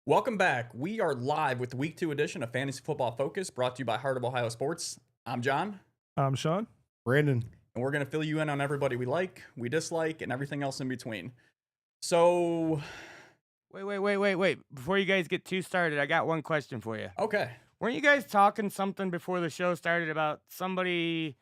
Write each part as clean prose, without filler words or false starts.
Welcome back. We are live with the Week 2 edition of Fantasy Football Focus, brought to you by Heart of Ohio Sports. I'm John. I'm Sean. Brandon. And we're going to fill you in on everybody we like, we dislike, and everything else in between. So... Wait. Before you guys get too started, I got one question for you. Okay. Weren't you guys talking something before the show started about somebody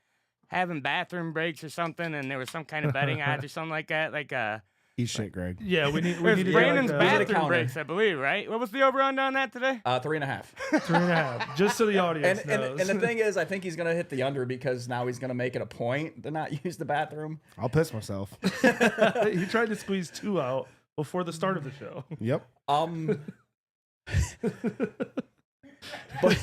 having bathroom breaks or something, and there was some kind of betting odds or something like that? Eat shit, Greg. Yeah, we need There's to get Brandon's like bathroom breaks, I believe, right? What was the over-under on that today? 3.5. 3.5, just so the audience And knows. the thing is, I think he's going to hit the under because now he's going to make it a point to not use the bathroom. I'll piss myself. He tried to squeeze 2 out before the start of the show. Yep. But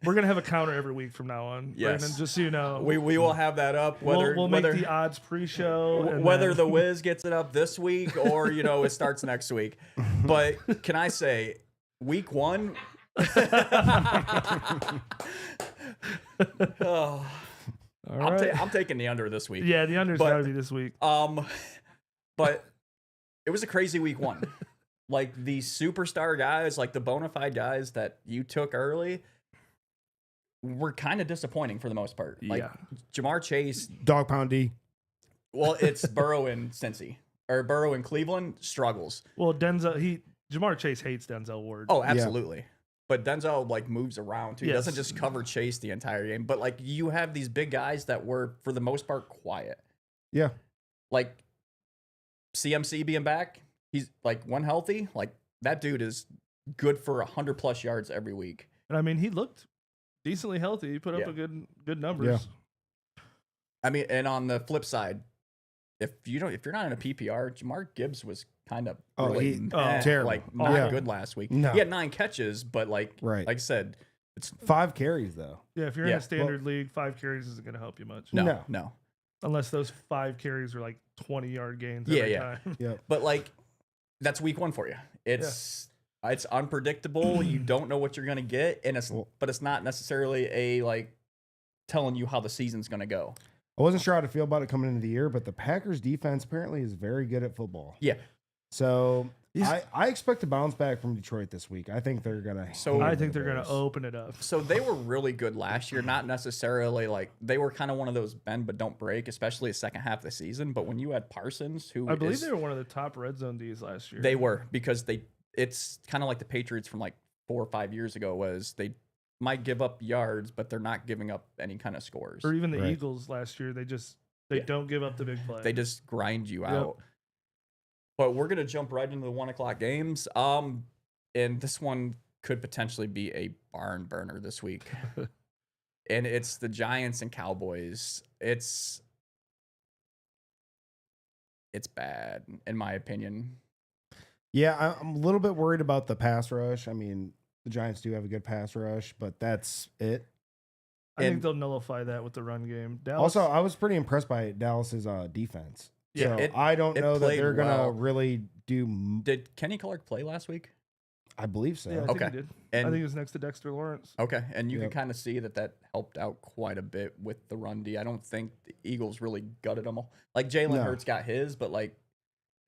We're gonna have a counter every week from now on. Yes. Brandon, just so you know, we will have that up. Whether we'll make the odds pre-show. And whether then... the Wiz gets it up this week or it starts next week. But can I say, week 1? Oh, All right. I'm taking the under this week. Yeah, the under's But- got to be this week. But it was a crazy week 1. Like the superstar guys, like the bona fide guys that you took early, were kind of disappointing for the most part. Like Yeah. Jamar Chase, Dog Pound D. well, it's Burrow and Cincy, or Burrow and Cleveland struggles. Well, Jamar Chase hates Denzel Ward. Oh, absolutely. But Denzel like moves around too. He Yes. doesn't just cover Chase the entire game. But like you have these big guys that were for the most part quiet. Yeah. Like CMC being back, he's like when healthy, like that dude is good for 100+ yards every week. And I mean, he looked decently healthy. He put up Yeah. a good numbers. I mean, and on the flip side, if you're not in a PPR, Jamar Gibbs was kind of terrible. like not Yeah. good last week. No. He had 9 catches, but like Right. I said, it's 5 carries, though. Yeah, if you're in Yeah. a standard league, 5 carries isn't going to help you much. no. Unless those 5 carries are like 20-yard gains Yeah, every yeah. time. Yep. But like that's week 1 for you. It's unpredictable. You don't know what you're gonna get, and but it's not necessarily a like telling you how the season's gonna go. I wasn't sure how to feel about it coming into the year, but the Packers defense apparently is very good at football. Yeah. So I expect to bounce back from Detroit this week. I think they're going to. I think they're going to open it up. So they were really good last year, not necessarily like they were kind of one of those bend but don't break, especially the second half of the season. But when you had Parsons, who I believe they were one of the top red zone Ds last year. they were because it's kind of like the Patriots from like 4 or 5 years ago was they might give up yards, but they're not giving up any kind of scores. Or even the Right. Eagles last year, they Yeah. don't give up the big play. They just grind you out. But we're gonna jump right into the 1:00 games. And this one could potentially be a barn burner this week. And it's the Giants and Cowboys. It's bad, in my opinion. Yeah, I'm a little bit worried about the pass rush. I mean, the Giants do have a good pass rush, but that's it. I think and- they'll nullify that with the run game. Dallas, Also, I was pretty impressed by Dallas's defense. Yeah, So I don't it know that played they're going to well. really do. Did Kenny Clark play last week? I believe so. yeah, I think Okay. he did. And I think it was next to Dexter Lawrence. okay, and you Yep. can kind of see that helped out quite a bit with the run D. I don't think the Eagles really gutted them all. Like Jalen No. Hurts got his, but like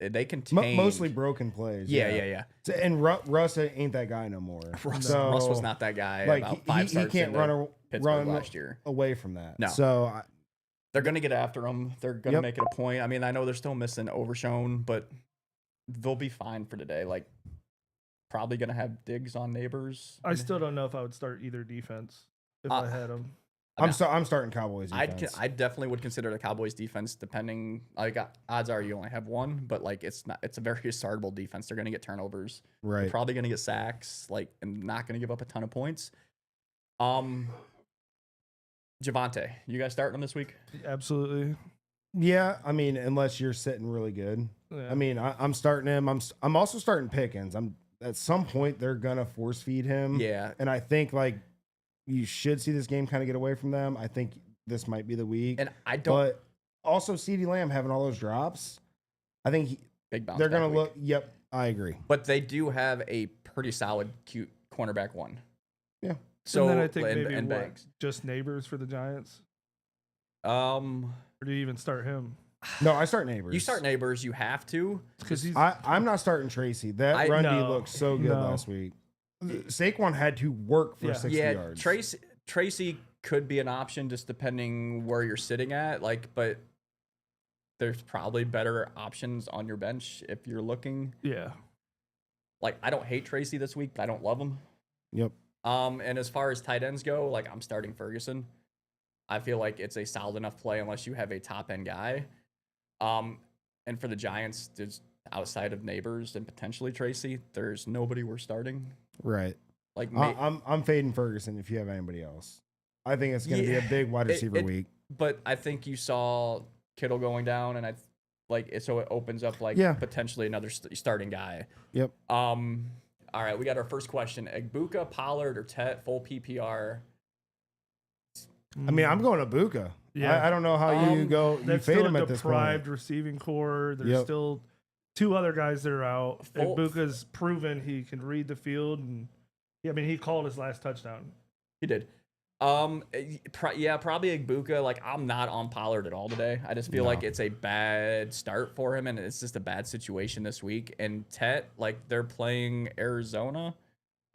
they contained Mostly broken plays. Yeah. So- And Russ ain't that guy no more. Russ So, was not that guy. Like about he 5 starts can't into Pittsburgh run last year. away from that. No. So They're gonna get after him. They're gonna Yep. make it a point. I mean, I know they're still missing Overshown, but they'll be fine for today. Like probably gonna have Diggs on Neighbors. I still don't know if I would start either defense if I had them. I'm starting Cowboys. Defense. I definitely would consider the Cowboys defense. Depending, like odds are you only have one, but like it's a very startable defense. They're gonna get turnovers. They're right. probably gonna get sacks. Like and not gonna give up a ton of points. Javonte, you guys starting him this week? Absolutely. Yeah, I mean, unless you're sitting really good. Yeah. I mean, I'm starting him. I'm also starting Pickens. At some point they're gonna force feed him. Yeah. And I think like you should see this game kind of get away from them. I think this might be the week. And I don't But also CeeDee Lamb having all those drops. I think big bounce. they're back gonna week. look. Yep, I agree. But they do have a pretty solid, cute cornerback one. Yeah. So and then I think and, maybe and what, Banks. just Neighbors for the Giants. Um, Or do you even start him? No, I start Neighbors. You start Neighbors, you have to. Because he's I'm not starting Tracy. That run D No, looked so good no. last week. Saquon had to work for Yeah. 60 Yeah, yards. Tracy could be an option just depending where you're sitting at. Like, but there's probably better options on your bench if you're looking. yeah. Like, I don't hate Tracy this week, but I don't love him. Yep. And as far as tight ends go, like I'm starting Ferguson. I feel like it's a solid enough play unless you have a top end guy. And for the Giants, there's outside of Neighbors and potentially Tracy, there's nobody we're starting. Right. Like I'm fading Ferguson if you have anybody else. I think it's going to be a big wide receiver week. But I think you saw Kittle going down, and so it opens up potentially another starting guy. Yep. All right, we got our first question: Egbuka, Pollard, or Tet full PPR? I mean, I'm going to Buka. Yeah. I don't know how you go. You That's fade still him a at this deprived point. receiving core. There's Yep. still 2 other guys that are out. Full- Buka's proven he can read the field, and he called his last touchdown. He did. Probably Egbuka. Like, I'm not on Pollard at all today. I just feel like it's a bad start for him, and it's just a bad situation this week. And Tet, like, they're playing Arizona,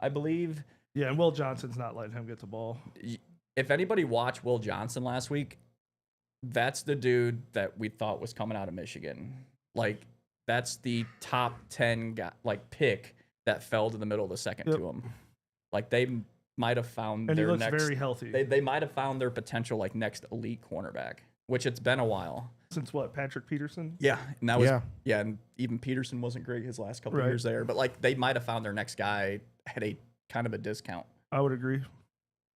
I believe. Yeah, and Will Johnson's not letting him get the ball. If anybody watched Will Johnson last week, that's the dude that we thought was coming out of Michigan. Like, that's the top 10 guy, like, pick that fell to the middle of the second to him. Like, they might have found And he their looks next. very healthy. They might have found their potential like next elite cornerback, which it's been a while. Since what, Patrick Peterson? Yeah, and that was and even Peterson wasn't great his last couple of years there, but like they might have found their next guy at a kind of a discount. I would agree.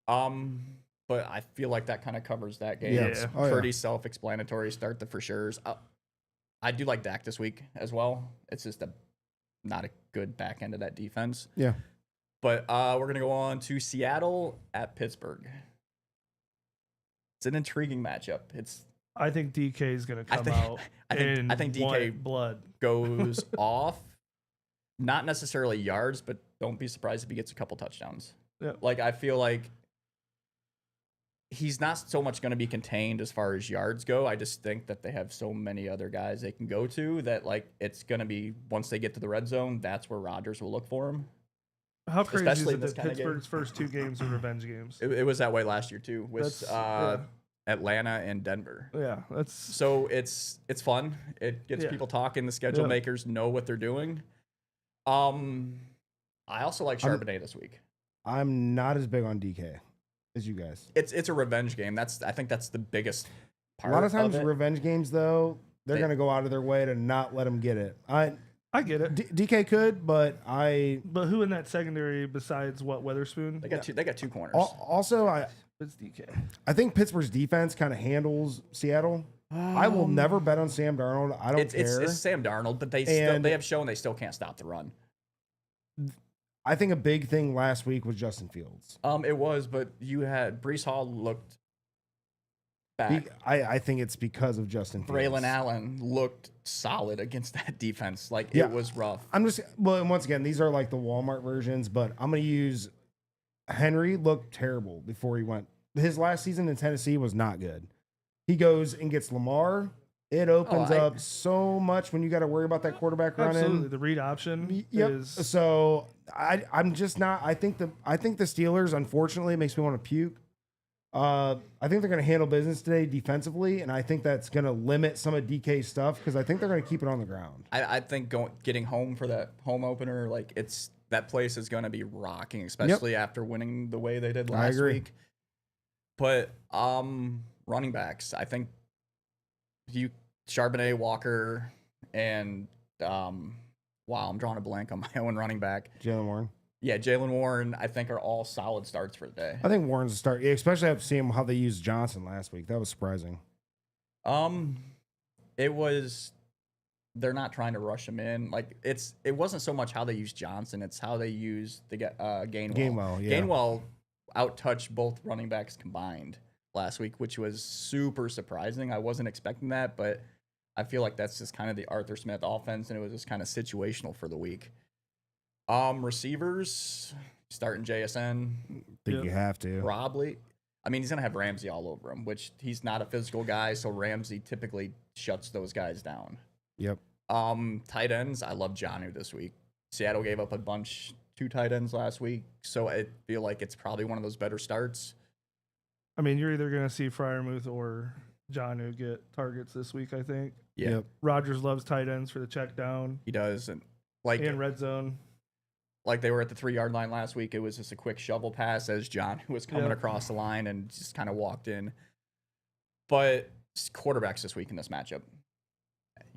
But I feel like that kind of covers that game. Yeah. It's pretty self-explanatory. Start the for sure's. I do like Dak this week as well. It's just not a good back end of that defense. Yeah. But we're going to go on to Seattle at Pittsburgh. It's an intriguing matchup. I think DK is going to come out. I think DK blood goes off. Not necessarily yards, but don't be surprised if he gets a couple touchdowns. Yeah. Like, I feel like he's not so much going to be contained as far as yards go. I just think that they have so many other guys they can go to that, like, it's going to be, once they get to the red zone, that's where Rodgers will look for him. How crazy Especially is in it this that kind of game. Pittsburgh's first 2 games are revenge games? It was that way last year, too, with That's- Atlanta and Denver. Yeah, that's So it's fun. It gets people talking. The schedule makers know what they're doing. I also like Charbonnet this week. I'm not as big on DK as you guys. It's a revenge game. I think that's the biggest part. A lot of times, it. revenge games, though, they're going to go out of their way to not let him get it. I get it. DK could, but But who in that secondary besides Weatherspoon? They got 2 corners. Also, It's DK. I think Pittsburgh's defense kind of handles Seattle. I will never bet on Sam Darnold. I don't care. It's Sam Darnold, but they have shown they still can't stop the run. I think a big thing last week was Justin Fields. It was, but you had Breece Hall looked back. I think it's because of Justin Fields. Braylon Allen looked solid against that defense. Like, it was rough. And once again, these are like the Walmart versions, but I'm going to use Henry looked terrible before he went. His last season in Tennessee was not good. He goes and gets Lamar. It opens up so much when you got to worry about that quarterback running. Absolutely, the read option is. So I'm just not. I think the Steelers, unfortunately, it makes me want to puke. I think they're going to handle business today defensively, and I think that's going to limit some of DK's stuff because I think they're going to keep it on the ground. I think getting home for that home opener, like that place is going to be rocking, especially after winning the way they did last week. But running backs, I think Charbonnet, Walker, and I'm drawing a blank on my own running back. Jalen Warren. Yeah, Jalen Warren, I think, are all solid starts for the day. I think Warren's a start, especially after seeing how they used Johnson last week. That was surprising. They're not trying to rush him in. Like, it wasn't so much how they used Johnson, it's how they used the Gainwell. Gainwell, yeah. Gainwell outtouched both running backs combined last week, which was super surprising. I wasn't expecting that, but I feel like that's just kind of the Arthur Smith offense, and it was just kind of situational for the week. Receivers, starting JSN. I think you have to. Probably. I mean, he's going to have Ramsey all over him, which he's not a physical guy, so Ramsey typically shuts those guys down. Yep. Tight ends, I love Jonnu this week. Seattle gave up a bunch, 2 tight ends last week, so I feel like it's probably one of those better starts. I mean, you're either going to see Freiermuth or Jonnu get targets this week, I think. Yeah. Yep. Rodgers loves tight ends for the check down He does. And and red zone. like they were at the 3-yard line last week, it was just a quick shovel pass as John was coming across the line and just kind of walked in. But quarterbacks this week in this matchup.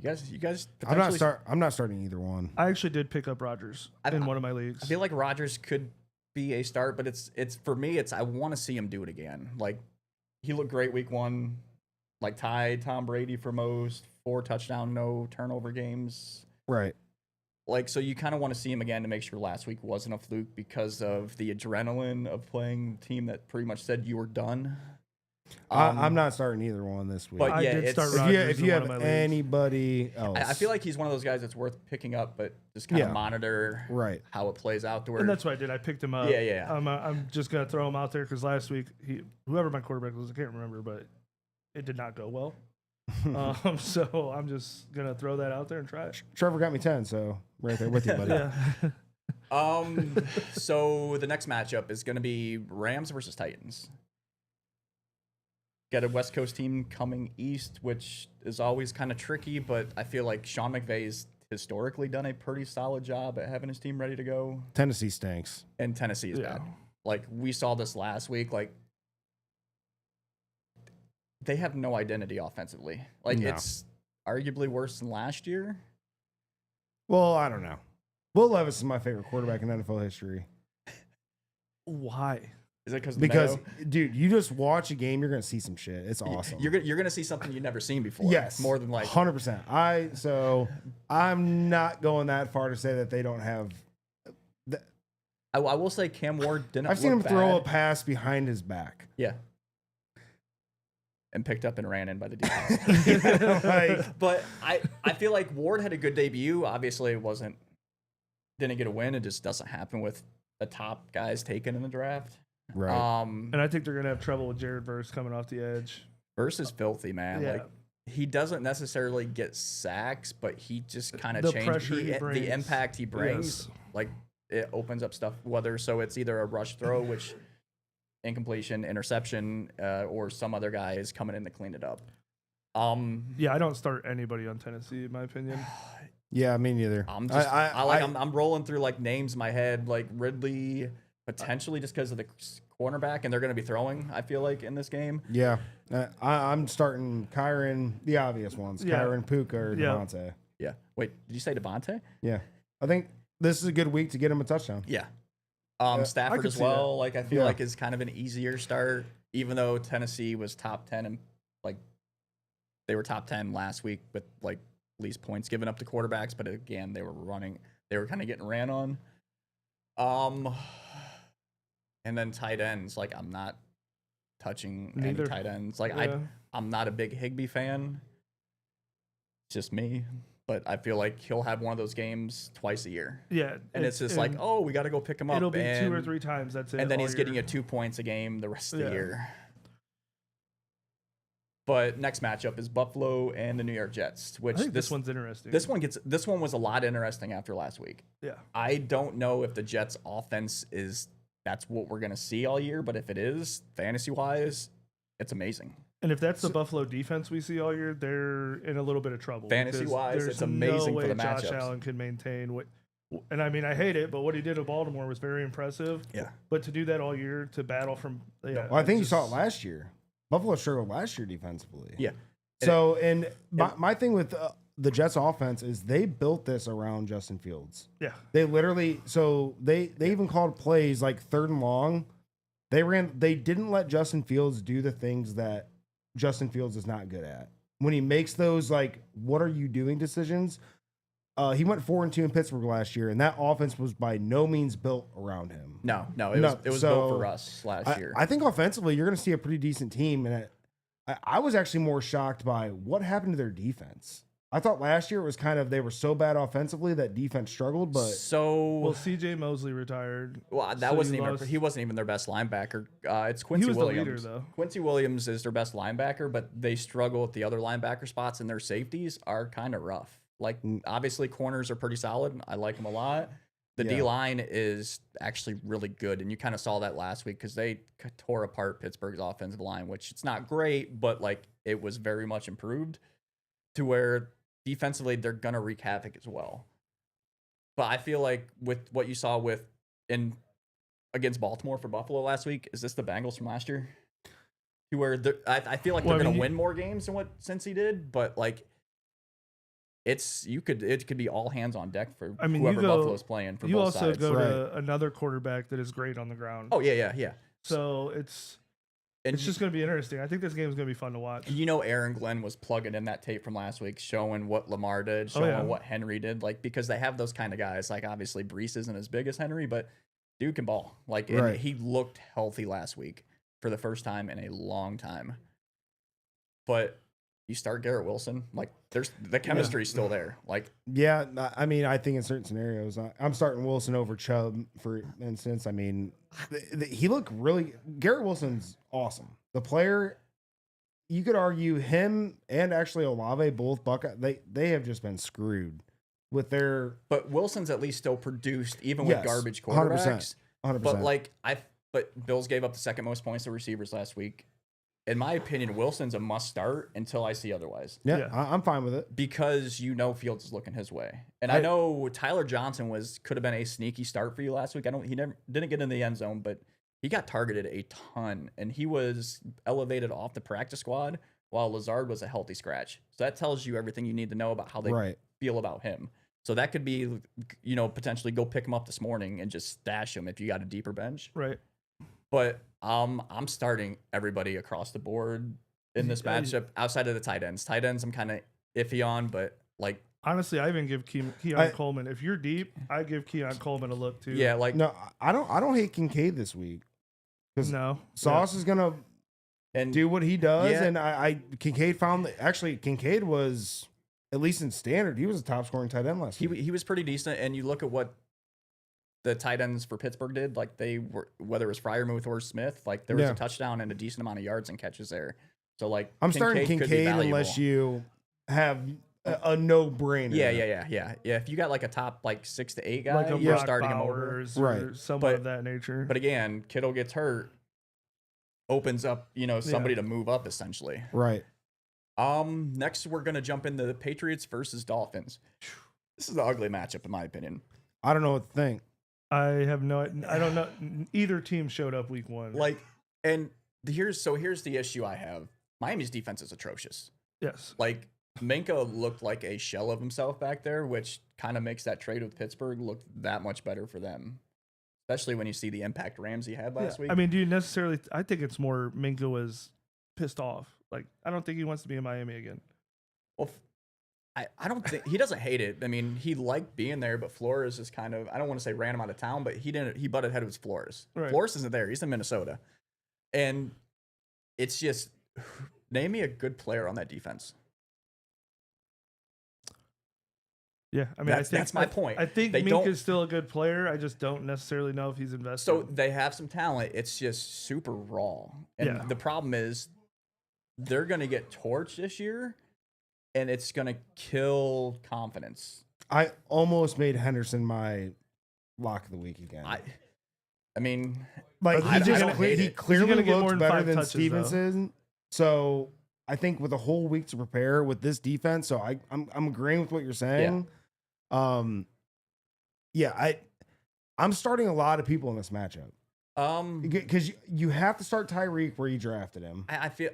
You guys. I'm not starting either one. I actually did pick up Rodgers in one of my leagues. I feel like Rodgers could be a start, but it's for me. I want to see him do it again. Like he looked great week 1, like tied Tom Brady for most 4 touchdown, no turnover games. Right. Like so, you kind of want to see him again to make sure last week wasn't a fluke because of the adrenaline of playing a team that pretty much said you were done. I'm not starting either one this week. But I yeah, did start it's- Rodgers if in you one of have my leagues. anybody else, I feel like he's one of those guys that's worth picking up, but just kind of monitor right. how it plays afterwards. And that's what I did. I picked him up. Yeah. I'm just gonna throw him out there because last week whoever my quarterback was, I can't remember, but it did not go well. So I'm just gonna throw that out there and try it. Trevor got me 10, so right there with you, buddy. Yeah. So the next matchup is going to be Rams versus Titans. Got a West Coast team coming east, which is always kind of tricky, but I feel like Sean McVay's historically done a pretty solid job at having his team ready to go. Tennessee stinks. And Tennessee is bad. Like we saw this last week. Like they have no identity offensively. Like it's arguably worse than last year. Well, I don't know. Will Levis is my favorite quarterback in NFL history. Why? Is it because, dude, you just watch a game, you're gonna see some shit. It's awesome. You're gonna see something you've never seen before. Yes, more than like 100%. So I'm not going that far to say that they don't have. I will say Cam Ward didn't. I've seen him throw a bad. pass behind his back. Yeah. And picked up and ran in by the defense. But I feel like Ward had a good debut. Obviously, it didn't get a win. It just doesn't happen with the top guys taken in the draft. Right. And I think they're gonna have trouble with Jared Verse coming off the edge. Verse is filthy, man. Yeah. Like he doesn't necessarily get sacks, but he just kind of The changes pressure he brings. the impact he brings. Yes. Like it opens up stuff. Whether so it's either a rush throw, which incompletion, interception, or some other guy is coming in to clean it up. Yeah, I don't start anybody on Tennessee, in my opinion. Yeah, me neither. I'm rolling through like names in my head, like Ridley potentially just because of the cornerback, and they're going to be throwing. I feel like in this game. Yeah, I'm starting Kyron, the obvious ones. Yeah. Kyron, Puka, or Yeah. Devontae. Yeah. Wait, did you say Devontae? Yeah, I think this is a good week to get him a touchdown. Yeah. I Stafford could as see well. Like I feel Yeah. like is kind of an easier start, even though Tennessee was top 10 and like they were top 10 last week with like least points given up to quarterbacks, but again they were kind of getting ran on. And then tight ends, like I'm not touching Neither. any tight ends. Like Yeah. I'm not a big Higbee fan. It's just me. But I feel like he'll have one of those games twice a year. Yeah, And it's just like, oh, we got to go pick him up. it'll be 2 or and- 3 times. That's it. and then all he's getting year. you 2 points a game the rest of the Yeah. year. But next matchup is Buffalo and the New York Jets, which I think this one's interesting. this one was a lot interesting after last week. Yeah. I don't know if the Jets offense that's what we're gonna see all year, but if it is, fantasy wise, it's amazing. And if that's the Buffalo defense we see all year, they're in a little bit of trouble. Fantasy-wise, because it's there's amazing no for way the Josh matchups. Allen can maintain what. And I mean, I hate it, but what he did at Baltimore was very impressive. Yeah. But to do that all year, to battle from, Well, I think you saw it last year. Buffalo struggled last year defensively. Yeah. So, and my thing with the Jets offense is they built this around Justin Fields. Yeah. They literally, so they even called plays like 3rd and long. They didn't let Justin Fields do the things that Justin Fields is not good at. When he makes those like, what are you doing decisions? He went 4-2 in Pittsburgh last year, and that offense was by no means built around him. No, it was built for us last year. I think offensively, you're going to see a pretty decent team, and I was actually more shocked by what happened to their defense. I thought last year it was kind of they were so bad offensively that defense struggled, but Well, C.J. Mosley retired. that so wasn't you even lost- he wasn't even their best linebacker. It's Quincy was Williams. the leader, though. Quincy Williams is their best linebacker, but they struggle at the other linebacker spots, and their safeties are kind of rough. Like obviously corners are pretty solid. I like them a lot. The Yeah. D line is actually really good, and you kind of saw that last week because they tore apart Pittsburgh's offensive line, which it's not great, but like it was very much improved to where defensively they're gonna wreak havoc as well. But I feel like with what you saw against Baltimore for Buffalo last week, is this the Bengals from last year? To where I feel like they're gonna win more games than what Cincy did, but like it could be all hands on deck for whoever Buffalo's playing for you both also sides. go to another quarterback that is great on the ground. Oh yeah. So it's just going to be interesting. I think this game is going to be fun to watch. You know, Aaron Glenn was plugging in that tape from last week, showing what Lamar did, showing what Henry did. Like, because they have those kind of guys. Like, obviously, Brees isn't as big as Henry, but dude can ball. Like, and he looked healthy last week for the first time in a long time. But you start Garrett Wilson, like, there's the chemistry's still there. Like, yeah, I mean, I think in certain scenarios, I'm starting Wilson over Chubb, for instance. I mean, he looked really. Garrett Wilson's awesome. The player, you could argue him and actually Olave, both Buckeye, they have just been screwed with their. But Wilson's at least still produced, even with garbage 100%. quarterbacks. 100%. But like but Bills gave up the second most points to receivers last week. In my opinion, Wilson's a must start until I see otherwise. Yeah. I'm fine with it. Because Fields is looking his way. And I know Tyler Johnson could have been a sneaky start for you last week. He didn't get in the end zone, but he got targeted a ton. And he was elevated off the practice squad while Lazard was a healthy scratch. So that tells you everything you need to know about how they feel about him. So that could be, potentially go pick him up this morning and just stash him if you got a deeper bench. Right. But I'm starting everybody across the board in this matchup outside of the tight ends. Tight ends I'm kind of iffy on, but like honestly, I even give Keon Coleman. If you're deep, I give Keon Coleman a look too. Yeah, like no, I don't hate Kincaid this week because Sauce is gonna do what he does, and Kincaid was at least in standard. He was a top scoring tight end last week. He was pretty decent, and you look at what the tight ends for Pittsburgh did, like they were, whether it was Freiermuth or Smith, like there was a touchdown and a decent amount of yards and catches there. So like I'm starting Kincaid unless you have a no brainer. Yeah. If you got like a top 6 to 8 guy, like you're starting him over, or someone of that nature. But again, Kittle gets hurt, opens up somebody to move up essentially. Right. Next we're gonna jump into the Patriots versus Dolphins. This is an ugly matchup in my opinion. I don't know what to think. I don't know. Either team showed up week one. Here's the issue I have. Miami's defense is atrocious. Yes. Like Minka looked like a shell of himself back there, which kind of makes that trade with Pittsburgh look that much better for them. Especially when you see the impact Ramsey had last week. I mean, do you necessarily I think it's more Minka was pissed off. Like, I don't think he wants to be in Miami again. Well, I don't think he doesn't hate it. I mean, he liked being there, but Flores is kind of, I don't want to say ran him out of town, but he butted heads with Flores. Right. Flores isn't there. He's in Minnesota. And it's just, name me a good player on that defense. Yeah, I mean, that's my point. I think Minka's still a good player. I just don't necessarily know if he's invested. So they have some talent. It's just super raw. And the problem is they're going to get torched this year. And it's going to kill confidence. I almost made Henderson my lock of the week again. I mean, like he clearly get looked better than touches, Stevenson. Though. So I think with a whole week to prepare with this defense, so I'm agreeing with what you're saying. I'm starting a lot of people in this matchup. Because you have to start Tyreek where you drafted him. I feel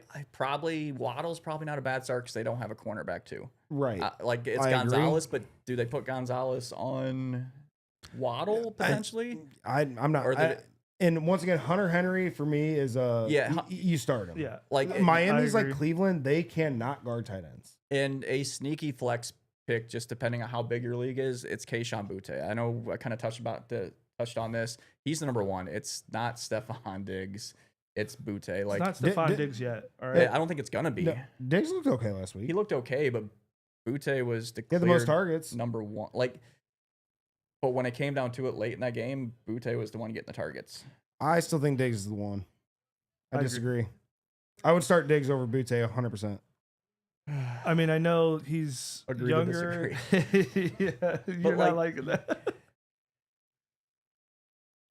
Waddle's probably not a bad start because they don't have a cornerback too. Right. It's Gonzalez, but do they put Gonzalez on Waddle potentially? I'm not. And once again, Hunter Henry for me is you start him. Yeah. Like Miami's like Cleveland, they cannot guard tight ends. And a sneaky flex pick, just depending on how big your league is, it's Kayshon Boutte. I know I kind of touched on this. He's the number one. It's not Stephon Diggs. It's Boutte. Like, it's not Stephon Diggs yet. All right. I don't think it's gonna be. No, Diggs looked okay last week. He looked okay, but Butte was the He had the most targets. number one. Like, but when it came down to it late in that game, Butte was the one getting the targets. I still think Diggs is the one. I agree. disagree. I would start Diggs over Butte 100%. I mean, I know he's Agree to younger. Yeah, you're not liking that.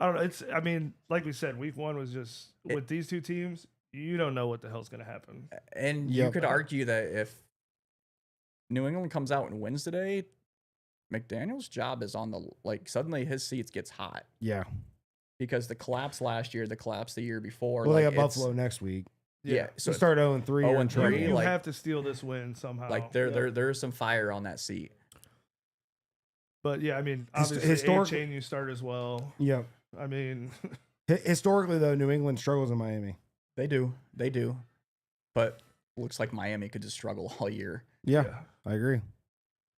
I don't know. I mean, like we said, week 1 was just with these two teams. You don't know what the hell's going to happen. And you could argue that if New England comes out and wins today, McDaniel's job is on the suddenly his seats gets hot. Yeah. Because the collapse last year, the collapse the year before. Well, they got Buffalo next week. Yeah. So start 0-3. 0-3. You like, have to steal this win somehow. Like there's some fire on that seat. But yeah, I mean, obviously, A-Chain you start as well. Yep. I mean, historically though, New England struggles in Miami. They do. But looks like Miami could just struggle all year. Yeah. I agree.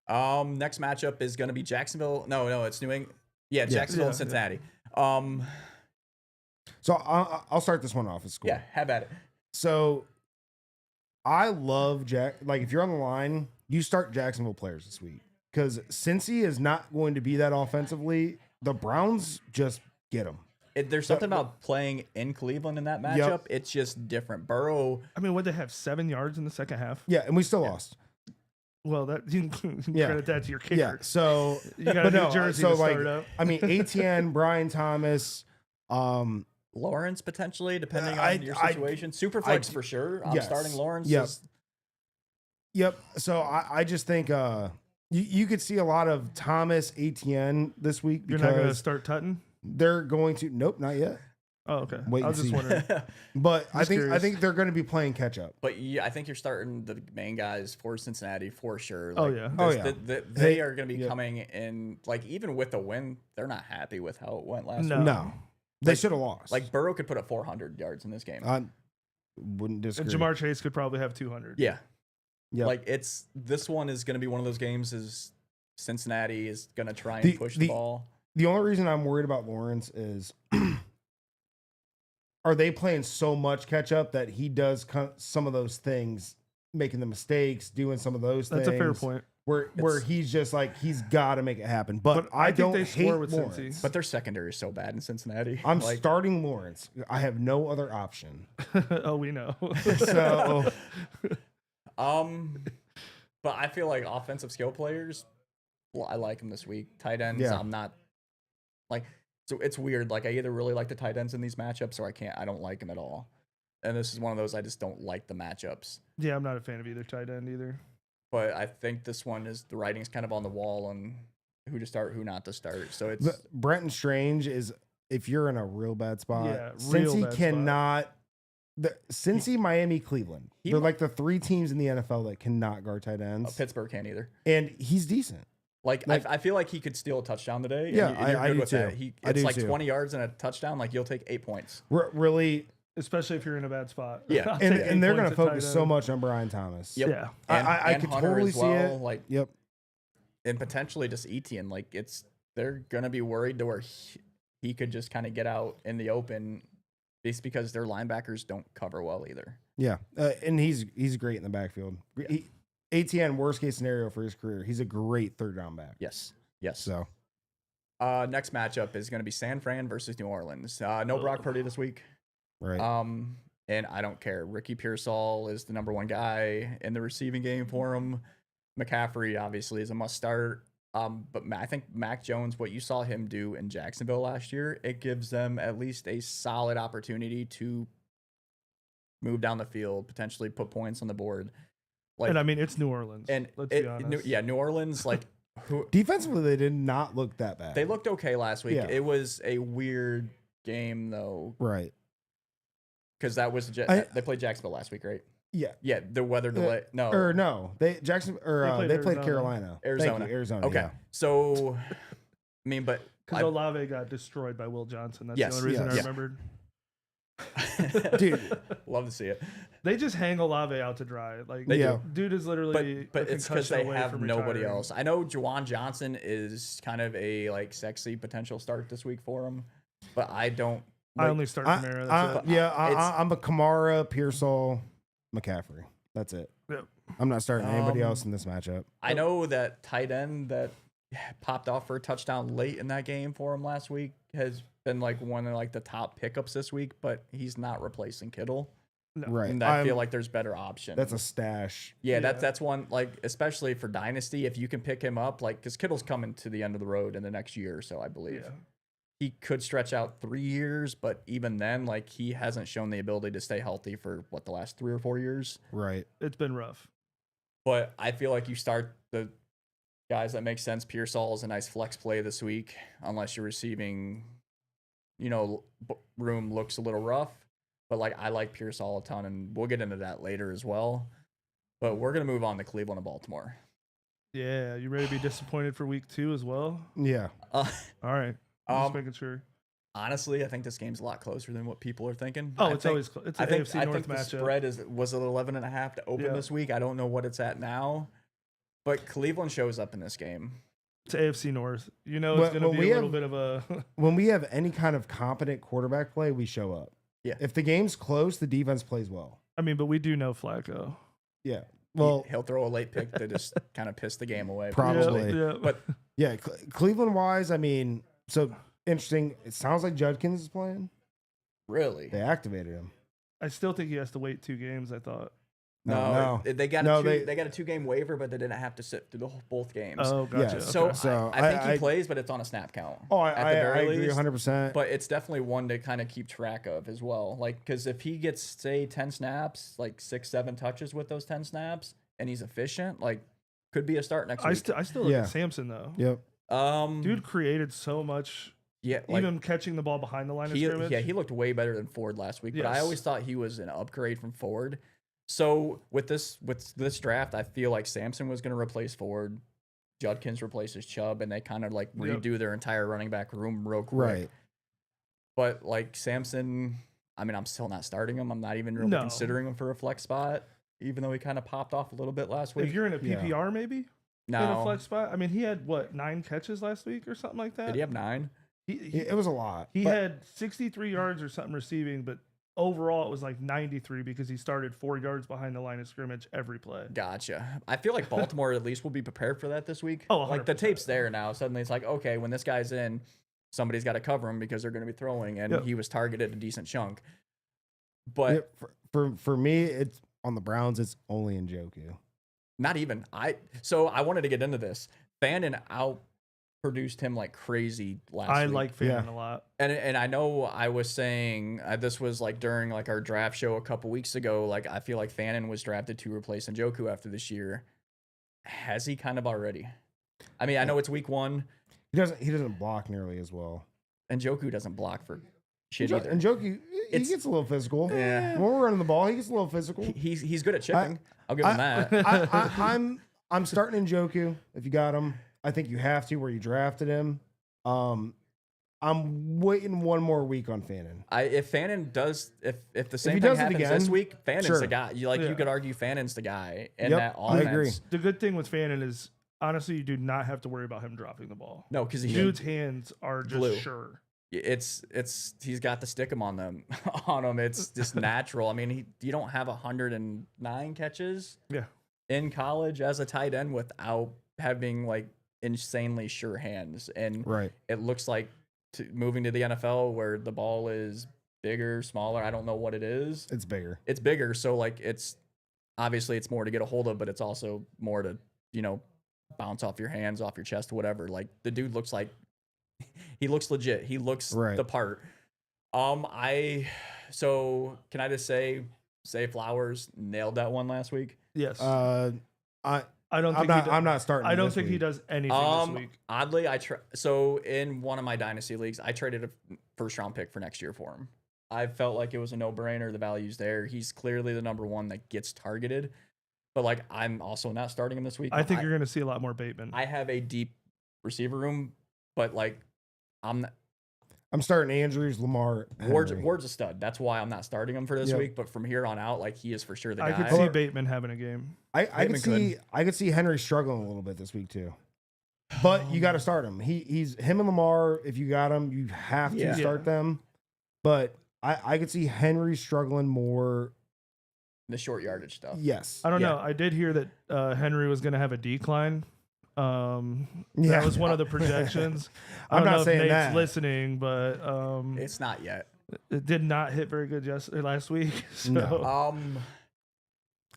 Next matchup is going to be Jacksonville. No, it's New England. Yeah, Jacksonville and Cincinnati. So I'll start this one off. It's cool. Yeah, have at it. So I love if you're on the line, you start Jacksonville players this week because Cincy is not going to be that offensively. The Browns just get them. There's something about playing in Cleveland in that matchup. Yep. It's just different. Burrow. I mean, would they have 7 yards in the second half? Yeah, and we still lost. Well, that you credit that to your kicker. Yeah, so you got a New Jersey to start up. I mean, Etienne, Brian Thomas, Lawrence potentially, depending on your situation. Superflex for sure. I'm starting Lawrence. Yep. So I just think you could see a lot of Thomas, Etienne this week. You're not going to start Tutton? They're going to. Nope, not yet. Oh, okay. Wait I was just wondering. But I think they're going to be playing catch up. But yeah, I think you're starting the main guys for Cincinnati for sure. They are going to be coming in. Like even with a win, they're not happy with how it went last week. No, they should have lost. Like Burrow could put up 400 yards in this game. Wouldn't disagree. And Jamar Chase could probably have 200. Yeah. Yep. Like this one is going to be one of those games. Is Cincinnati is going to try and push the ball. The only reason I'm worried about Lawrence is, are they playing so much catch up that he does some of those things, making the mistakes, doing some of those things. That's a fair point. Where he's just like, he's got to make it happen. But I think don't they hate score with Lawrence. Cincy. But their secondary is so bad in Cincinnati. I'm starting Lawrence. I have no other option. Oh, we know. So, but I feel like offensive skill players, well, I like them this week. Tight ends, I'm not like. So it's weird. Like I either really like the tight ends in these matchups, or I don't like them at all. And this is one of those I just don't like the matchups. Yeah, I'm not a fan of either tight end either. But I think this one is the writing's kind of on the wall on who to start, who not to start. So it's Brenton Strange is, if you're in a real bad spot, Cincy cannot. Cincy, Miami, Cleveland. They're like the 3 teams in the NFL that cannot guard tight ends. Pittsburgh can't either. And he's decent. Like I feel like he could steal a touchdown today. Yeah, and you're I good do with too. that. It's like 20 yards and a touchdown. Like you'll take 8 points. Really, especially if you're in a bad spot. Yeah, and they're going to focus so much on Brian Thomas. Yep. Yeah, I could Hunter totally as well, see it. Like and potentially just Etienne. Like they're going to be worried to where he could just kind of get out in the open, just because their linebackers don't cover well either. Yeah, and he's great in the backfield. Yeah. ATN, worst case scenario for his career. He's a great 3rd round back. Yes. So, next matchup is going to be San Fran versus New Orleans. No Brock Purdy this week. Right. And I don't care. Ricky Pearsall is the number 1 guy in the receiving game for him. McCaffrey obviously is a must start. But I think Mac Jones, what you saw him do in Jacksonville last year, it gives them at least a solid opportunity to move down the field, potentially put points on the board. Like, and I mean, it's New Orleans. And let's be honest. New Orleans, like defensively, they did not look that bad. They looked okay last week. Yeah. It was a weird game though, right? Because that was they played Jacksonville last week, right? Yeah. The weather delay. They played Carolina. Arizona. Okay. Yeah. So, I mean, but because Olave got destroyed by Will Johnson. That's the only reason I remembered. Dude, love to see it. They just hang Olave out to dry. Like, dude is literally. But it's because they have nobody else. I know Juwan Johnson is kind of a sexy potential start this week for him, but I don't. I only start Kamara. I'm a Kamara, Pearsall, McCaffrey. That's it. Yep. I'm not starting anybody Um, else in this matchup. I know that tight end that popped off for a touchdown late in that game for him last week has been like one of like the top pickups this week, but he's not replacing Kittle. No. Right. And I feel like there's better options. That's a stash. Yeah, Yeah. that's one, like, especially for Dynasty, if you can pick him up, like, because Kittle's coming to the end of the road in the next year or so, I believe. Yeah. He could stretch out 3 years, but even then, like, he hasn't shown the ability to stay healthy for, the last 3 or 4 years. Right. It's been rough. But I feel like you start the guys that make sense. Pearsall is a nice flex play this week, unless your receiving, room looks a little rough. But, like, I like Pearsall a ton, and we'll get into that later as well. But we're going to move on to Cleveland and Baltimore. Yeah. You ready to be disappointed for week 2 as well? Yeah. All right. Just making sure. Honestly, I think this game's a lot closer than what people are thinking. Oh, I it's think, always close. It's I an think, AFC I North think the matchup. spread was at 11.5 to open Yeah. this week. I don't know what it's at now, but Cleveland shows up in this game. It's AFC North. You know, it's When- going to when be we a little have- bit of a. When we have any kind of competent quarterback play, we show up. Yeah. If the game's close, the defense plays well. I mean, but we do know Flacco. Yeah. Well, He'll throw a late pick to just kind of piss the game away. Probably. Yeah. But yeah. Cleveland wise, I mean, so interesting. It sounds like Judkins is playing. really, They activated him. I still think he has to wait 2 games, I thought. No. they got No, a they- they got a 2-game waiver, but they didn't have to sit through both games. Oh, gotcha. Yeah, so okay. So I think he I- plays, but it's on a snap count. Oh, at the I very agree least. 100%. But it's definitely one to kind of keep track of as well. Like, because if he gets, say, 10 snaps, like 6-7 touches with those 10 snaps, and he's efficient, like, could be a start next I week. still look Yeah. at Samson, though. Yep. Dude created so much, yeah, like, even catching the ball behind the line of scrimmage. he looked way better than Ford last week, but I Yes. always thought he was an upgrade from Ford. So with this draft, I feel like Samson was going to replace Ford, Judkins replaces Chubb, and they kind of like Yep. redo their entire running back room real quick. Right. But like Samson, I mean, I'm still not starting him. I'm not even really No. considering him for a flex spot, even though he kind of popped off a little bit last week. If you're in a Yeah. PPR, maybe in a no, flex spot. I mean, he had 9 catches last week or something like that. did he have 9? It was a lot. He but- had 63 yards or something receiving, but overall it was like 93 because he started 4 yards behind the line of scrimmage every play. Gotcha. I feel like Baltimore at least will be prepared for that this week. Oh, like the 100%. tape's there now. Suddenly it's like, okay, when this guy's in, somebody's got to cover him because they're going to be throwing, and Yep. he was targeted a decent chunk. But Yeah, for me, it's on the Browns. It's only in Njoku. not even. So I wanted to get into this. Fannin outproduced him like crazy last I week. like Fannin a lot. And I know I was saying this was like during like our draft show a couple weeks ago. Like I feel like Fannin was drafted to replace Njoku after this year. Has he kind of already? I mean, I know it's week 1. He doesn't block nearly as well. Njoku doesn't block for shit either. Njoku, he It's- gets a little physical. Yeah. When we're running the ball, he gets a little physical. He's good at chipping. I'll give him that. I'm starting Njoku if you got him. I think you have to where you drafted him. I'm waiting one more week on Fannin. If Fannin does, if the same he thing does it happens this again, week, Fannon's sure. the guy. You Yeah. could argue Fannon's the guy in Yep, that I offense. agree. The good thing with Fannin is honestly you do not have to worry about him dropping the ball. No, because Dude's hands are just Glue. sure. it's he's got the stick 'em on them on him. It's just natural. I mean, you don't have 109 catches Yeah. in college as a tight end without having like insanely sure hands, and Right. it looks like moving to the NFL where the ball is bigger, smaller. I don't know what it is. It's bigger. It's bigger, so like it's obviously it's more to get a hold of, but it's also more to bounce off your hands, off your chest, whatever. Like the dude looks like he looks legit. He looks Right. the part. So can I just say Flowers nailed that one last week? Yes. I don't I'm think not. I'm not starting. I don't this think he week. does anything this week. Oddly, so in one of my dynasty leagues, I traded a first round pick for next year for him. I felt like it was a no brainer. The value's there. He's clearly the number 1 that gets targeted. But like, I'm also not starting him this week. I think you're going to see a lot more Bateman. I have a deep receiver room, but like, I'm starting Andrews, Lamar, Henry. Ward's a stud. That's why I'm not starting him for this Yep. week. But from here on out, like he is for sure the I guy. could see Bateman having a game. I could Bateman see Henry struggling a little bit this week too. But you got to start him. He's him and Lamar. If you got him, you have to Yeah. start them. But I could see Henry struggling more The short yardage stuff. Yes. I don't Yeah. know. I did hear that Henry was going to have a decline. Yeah. That was one of the projections. I I'm don't not know saying if Nate's that. listening, but It's not yet. it did not hit very good last week. So. No.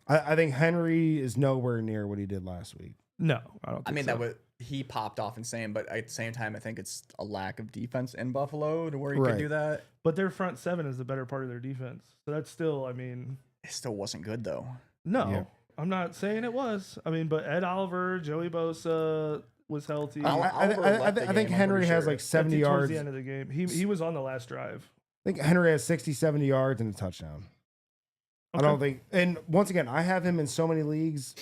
I think Henry is nowhere near what he did last week. No, I don't think I mean, so. he popped off insane, but at the same time, I think it's a lack of defense in Buffalo to where he Right. could do that. But their front seven is the better part of their defense. So that's still, I mean, It still wasn't good though. no, Yeah. I'm not saying it was. I mean, but Ed Oliver, Joey Bosa was healthy. I think Henry has like 70 towards yards. the end of the game. He was on the last drive. I think Henry has 60, 70 yards and a touchdown. Okay. I don't think, and once again, I have him in so many leagues.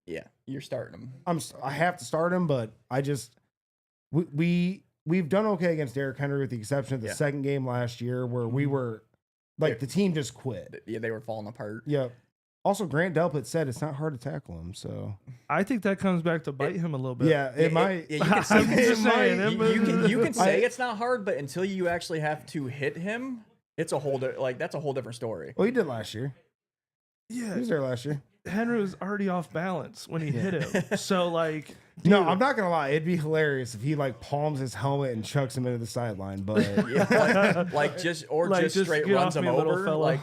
Yeah, you're starting him. I have to start him, but I just we've done okay against Derrick Henry with the exception of the second game last year where we were like the team just quit. Yeah, they were falling apart. Yeah. Also, Grant Delpit said it's not hard to tackle him, so I think that comes back to bite him a little bit. yeah, it might. Yeah, you can say, I'm just saying, you can say it's not hard, but until you actually have to hit him, it's a whole that's a whole different story. Well, he did last year. Yeah, He was there last year. Henry was already off balance when he hit him. So like, No, I'm not gonna lie. It'd be hilarious if he like palms his helmet and chucks him into the sideline. But Yeah, like just straight get runs off him me, little over. fella. Like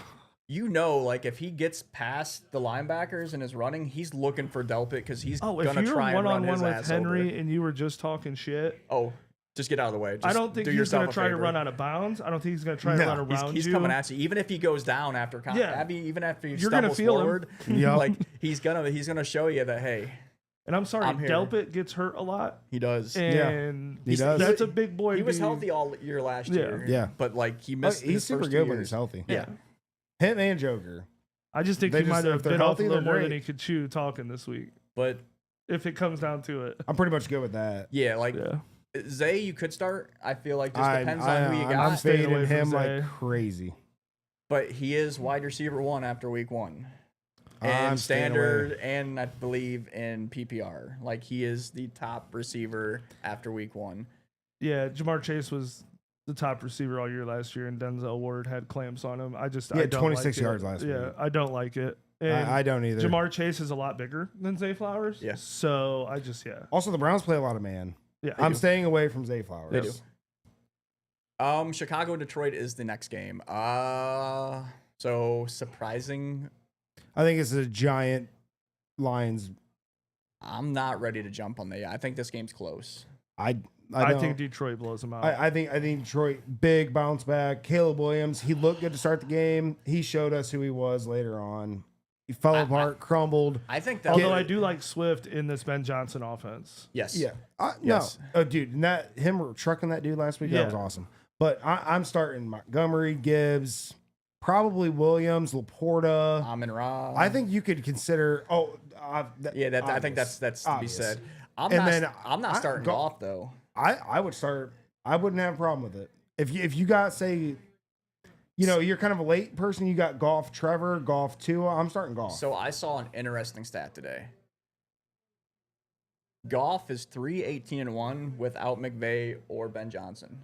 like if he gets past the linebackers and is running, he's looking for Delpit because he's oh, if gonna you were try and run his one-on-one ass with Henry over. and you were just talking shit, Oh, just get out of the way. Just I don't think do he's yourself going a to try to favor. run out of bounds. I don't think he's going to try to No, run around He's you. coming at you, even if he goes down after Yeah. even after you You're gonna stumbles feel him. forward. Yep. Like he's gonna show you that hey, And I'm sorry, I'm here. Delpit gets hurt a lot, he does. and He does. that's a big boy. He was dude. healthy all year last year. Yeah. but like he missed. he's his super first good 2 when years. he's healthy. Yeah. Him and Joker. I just think They he just- might if have they're bit off a healthy, little they're more than great. he could chew talking this week, But if it comes down to it. I'm pretty much good with that. yeah, like Yeah. Zay, you could start. I feel like just depends on who you I'm got. staying away fading from him Zay. like crazy. But he is wide receiver 1 after week 1. I'm And staying standard, away. and I believe in PPR. Like he is the top receiver after week 1. Yeah, Jamar Chase was the top receiver all year last year, and Denzel Ward had clamps on him. I He had don't 26 like yards it. last Yeah, week. I don't like it. And I don't either. Jamar Chase is a lot bigger than Zay Flowers. Yeah. So Also, the Browns play a lot of man. Yeah. I'm staying away from Zay Flowers. They do. Chicago and Detroit is the next game. So surprising. I think it's a giant Lions. I'm not ready to jump on that. I think this game's close. I don't- think Detroit blows them out. I think Detroit big bounce back. Caleb Williams, he looked good to start the game. He showed us who he was later on. He fell apart, crumbled. I think that. Although I do like Swift in this Ben Johnson offense. Yes. Yeah, Yes. no, oh dude, and him trucking that dude last week, that was Yeah. awesome. But I'm starting Montgomery, Gibbs, probably Williams, Laporta. Amon Ra. I think you could consider. I think that's to be Obvious. said. I'm And not then starting Goff though. I would start. I wouldn't have a problem with it if you got say, you're kind of a late person. You got Goff, Trevor, Goff, Tua. I'm starting Goff. So I saw an interesting stat today. Goff is 3-18-1 without McVay or Ben Johnson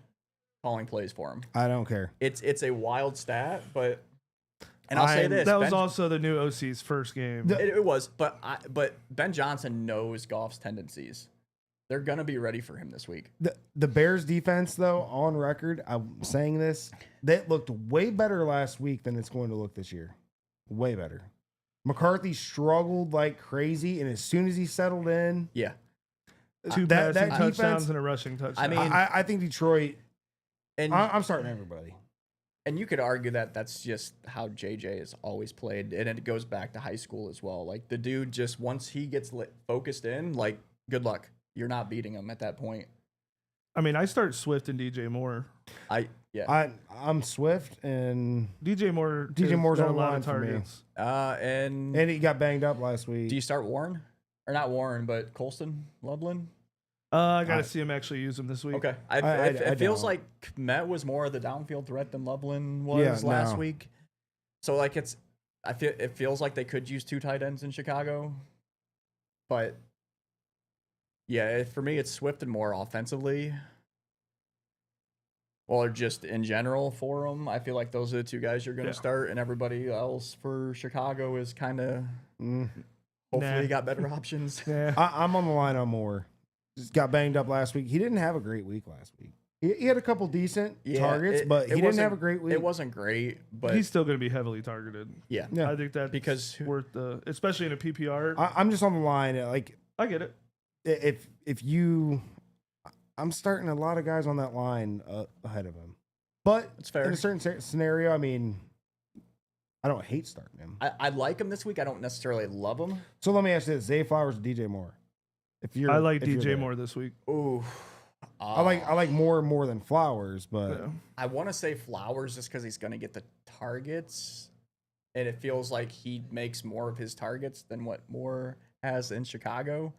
calling plays for him. I don't care. It's a wild stat, but and I'll say this: That was Ben- also the new OC's first game. it was, but Ben Johnson knows Goff's tendencies. They're gonna be ready for him this week. The Bears defense, though, on record, I'm saying this, that looked way better last week than it's going to look this year. Way better. McCarthy struggled like crazy, and as soon as he settled in, Yeah, Two that passing touchdowns defense, and a rushing touchdown. I mean, I think Detroit. and I'm starting everybody. and you could argue that that's just how JJ has always played, and it goes back to high school as well. Like the dude, just once he gets focused in, like good luck. You're not beating him at that point. I mean, I start Swift and DJ Moore. I'm Swift, and DJ Moore. DJ Moore's got on a lot line of for me. targets. And he got banged up last week. do you start Warren or not Warren, but Colston Loveland? I got to see him actually use him this week. Okay, I it feels don't. like Kmet was more of the downfield threat than Loveland was last no. week. So like it feels like they could use 2 tight ends in Chicago, but yeah, for me it's Swift and Moore offensively. or just in general for them. I feel like those are the two guys you're going to start, and everybody else for Chicago is kind of hopefully got better options. I'm on the line on Moore. Just got banged up last week. He didn't have a great week last week. He had a couple decent targets, but he didn't have a great week. It wasn't great, but he's still going to be heavily targeted. Yeah. I think that's because worth especially in a PPR. I'm just on the line. Like, I get it. I'm starting a lot of guys on that line ahead of him, but it's fair. In a certain scenario, I mean, I don't hate starting him. I like him this week. I don't necessarily love him. So let me ask you this: Zay Flowers, or DJ Moore? I like DJ Moore this week. Ooh. I like more than Flowers, but I want to say Flowers just because he's going to get the targets, and it feels like he makes more of his targets than what Moore has in Chicago.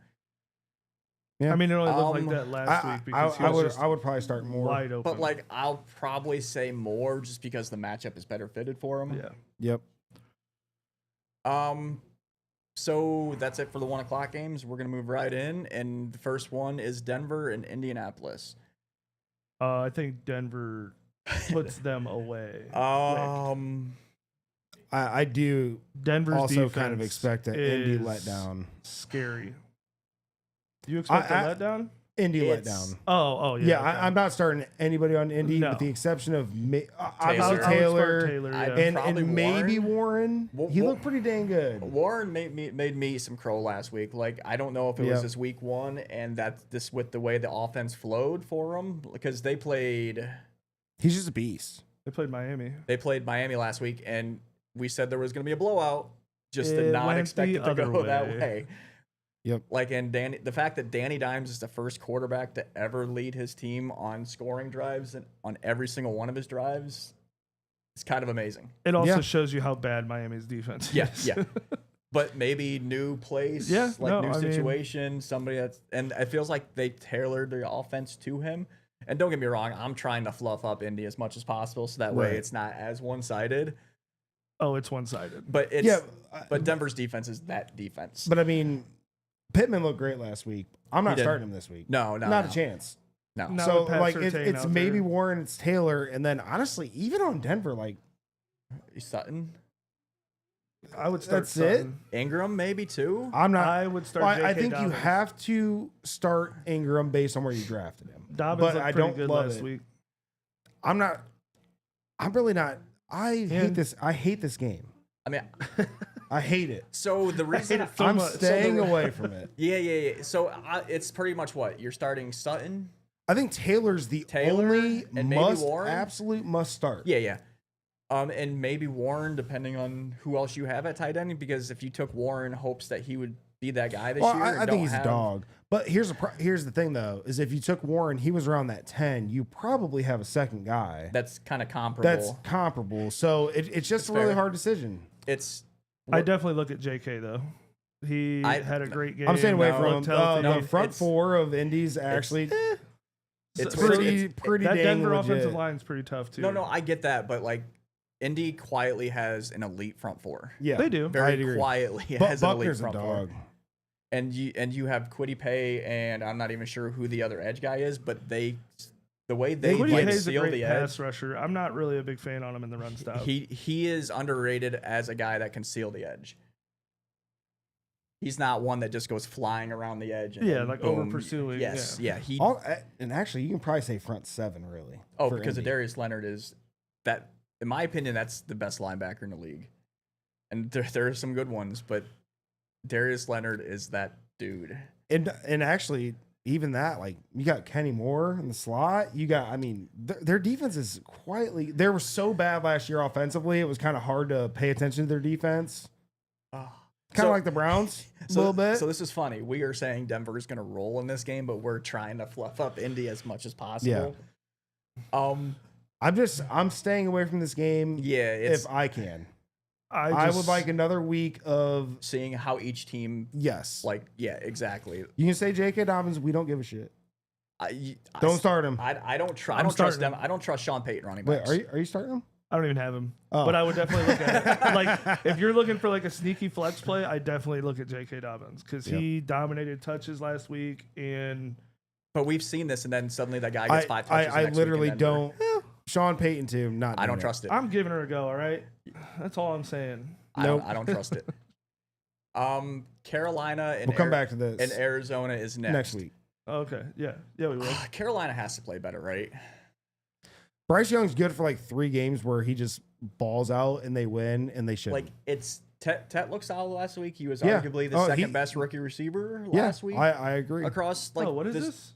Yeah. I mean, it only looked like that last week because I would probably start Moore wide open. But like, I'll probably say Moore just because the matchup is better fitted for him. Yeah. Yep. So that's it for the 1 o'clock games. We're gonna move right in, and the first one is Denver and Indianapolis. I think Denver puts them away. I do. Denver's also kind of expect an Indy letdown. Scary. You expect a letdown? Indy letdown. Oh yeah. Yeah, okay. I'm not starting anybody on Indy with the exception of obviously Taylor and maybe Warren. He looked pretty dang good. Warren made me some crow last week. Like, I don't know if it was his week 1 and that's this with the way the offense flowed for him because they played. He's just a beast. They played Miami. They played Miami last week, and we said there was going to be a blowout. Just did not expect it to go that way. Yep. Like, and the fact that Danny Dimes is the first quarterback to ever lead his team on scoring drives and on every single one of his drives, it's kind of amazing. It also shows you how bad Miami's defense is. Yeah. But maybe new place, new situation, somebody that's, and it feels like they tailored the offense to him. And don't get me wrong, I'm trying to fluff up Indy as much as possible so that way it's not as one-sided. Oh, it's one-sided. But but Denver's defense is that defense. But I mean, Pittman looked great last week. I'm not starting him this week. No, not a chance. No. So like it's maybe Warren, it's Taylor, and then honestly, even on Denver, like Sutton. I would start That's Sutton. it. Ingram maybe too. I'm not. I would start. I think you have to start Ingram based on where you drafted him. Dobbins looked pretty good last week. I'm not. I'm really not. I hate this. I hate this game. I mean, I hate it. So the reason I'm staying away from it. Yeah. So it's pretty much what you're starting Sutton. I think Taylor's the only and maybe Warren? absolute must start. Yeah. And maybe Warren, depending on who else you have at tight end, because if you took Warren, hopes that he would be that guy this year. I think he's a dog. But here's the thing though, is if you took Warren, he was around that 10. You probably have a second guy that's kind of comparable. So it's just a really hard decision. I definitely look at JK though. He had a great game. I'm staying away from him. The front four of Indy's actually. It's pretty that dang Denver legit. offensive line's pretty tough too. No, I get that, but like Indy quietly has an elite front four. Yeah, they do. Very quietly has an elite Buckner's front a dog. four. And you have Kwity Paye, and I'm not even sure who the other edge guy is, but the way they like seal the edge. Pass rusher. I'm not really a big fan on him in the run stop. He is underrated as a guy that can seal the edge. He's not one that just goes flying around the edge. And like boom. over pursuing. Yes, yeah. And actually, you can probably say front seven, really. Oh, because Darius Leonard is that. In my opinion, that's the best linebacker in the league, and there are some good ones, but Darius Leonard is that dude. And actually, even that, like you got Kenny Moore in the slot. You got, I mean, their defense is quietly. They were so bad last year offensively. It was kind of hard to pay attention to their defense. Kind of like the Browns a little bit. So this is funny. We are saying Denver is going to roll in this game, but we're trying to fluff up Indy as much as possible. Yeah. I'm staying away from this game. Yeah, if I can. I would like another week of seeing how each team. Yes. Like, yeah, exactly. You can say J.K. Dobbins. We don't give a shit. Don't start him. I don't trust them. I don't trust Sean Payton running backs. Wait, are you starting him? I don't even have him, but I would definitely look at it. Like, if you're looking for like a sneaky flex play, I definitely look at J.K. Dobbins because he dominated touches last week. But we've seen this, and then suddenly that guy gets 5 touches. I literally don't. Sean Payton too. Not. I don't doing trust it. I'm giving her a go. All right, that's all I'm saying. I don't trust it. Carolina and We'll come back to this and Arizona is next week. Okay, yeah, we will. Carolina has to play better, right? Bryce Young's good for like 3 games where he just balls out and they win and they should. Like it's Tet looked solid last week. He was Yeah. arguably the second best rookie receiver last week. I agree. Across like What is this?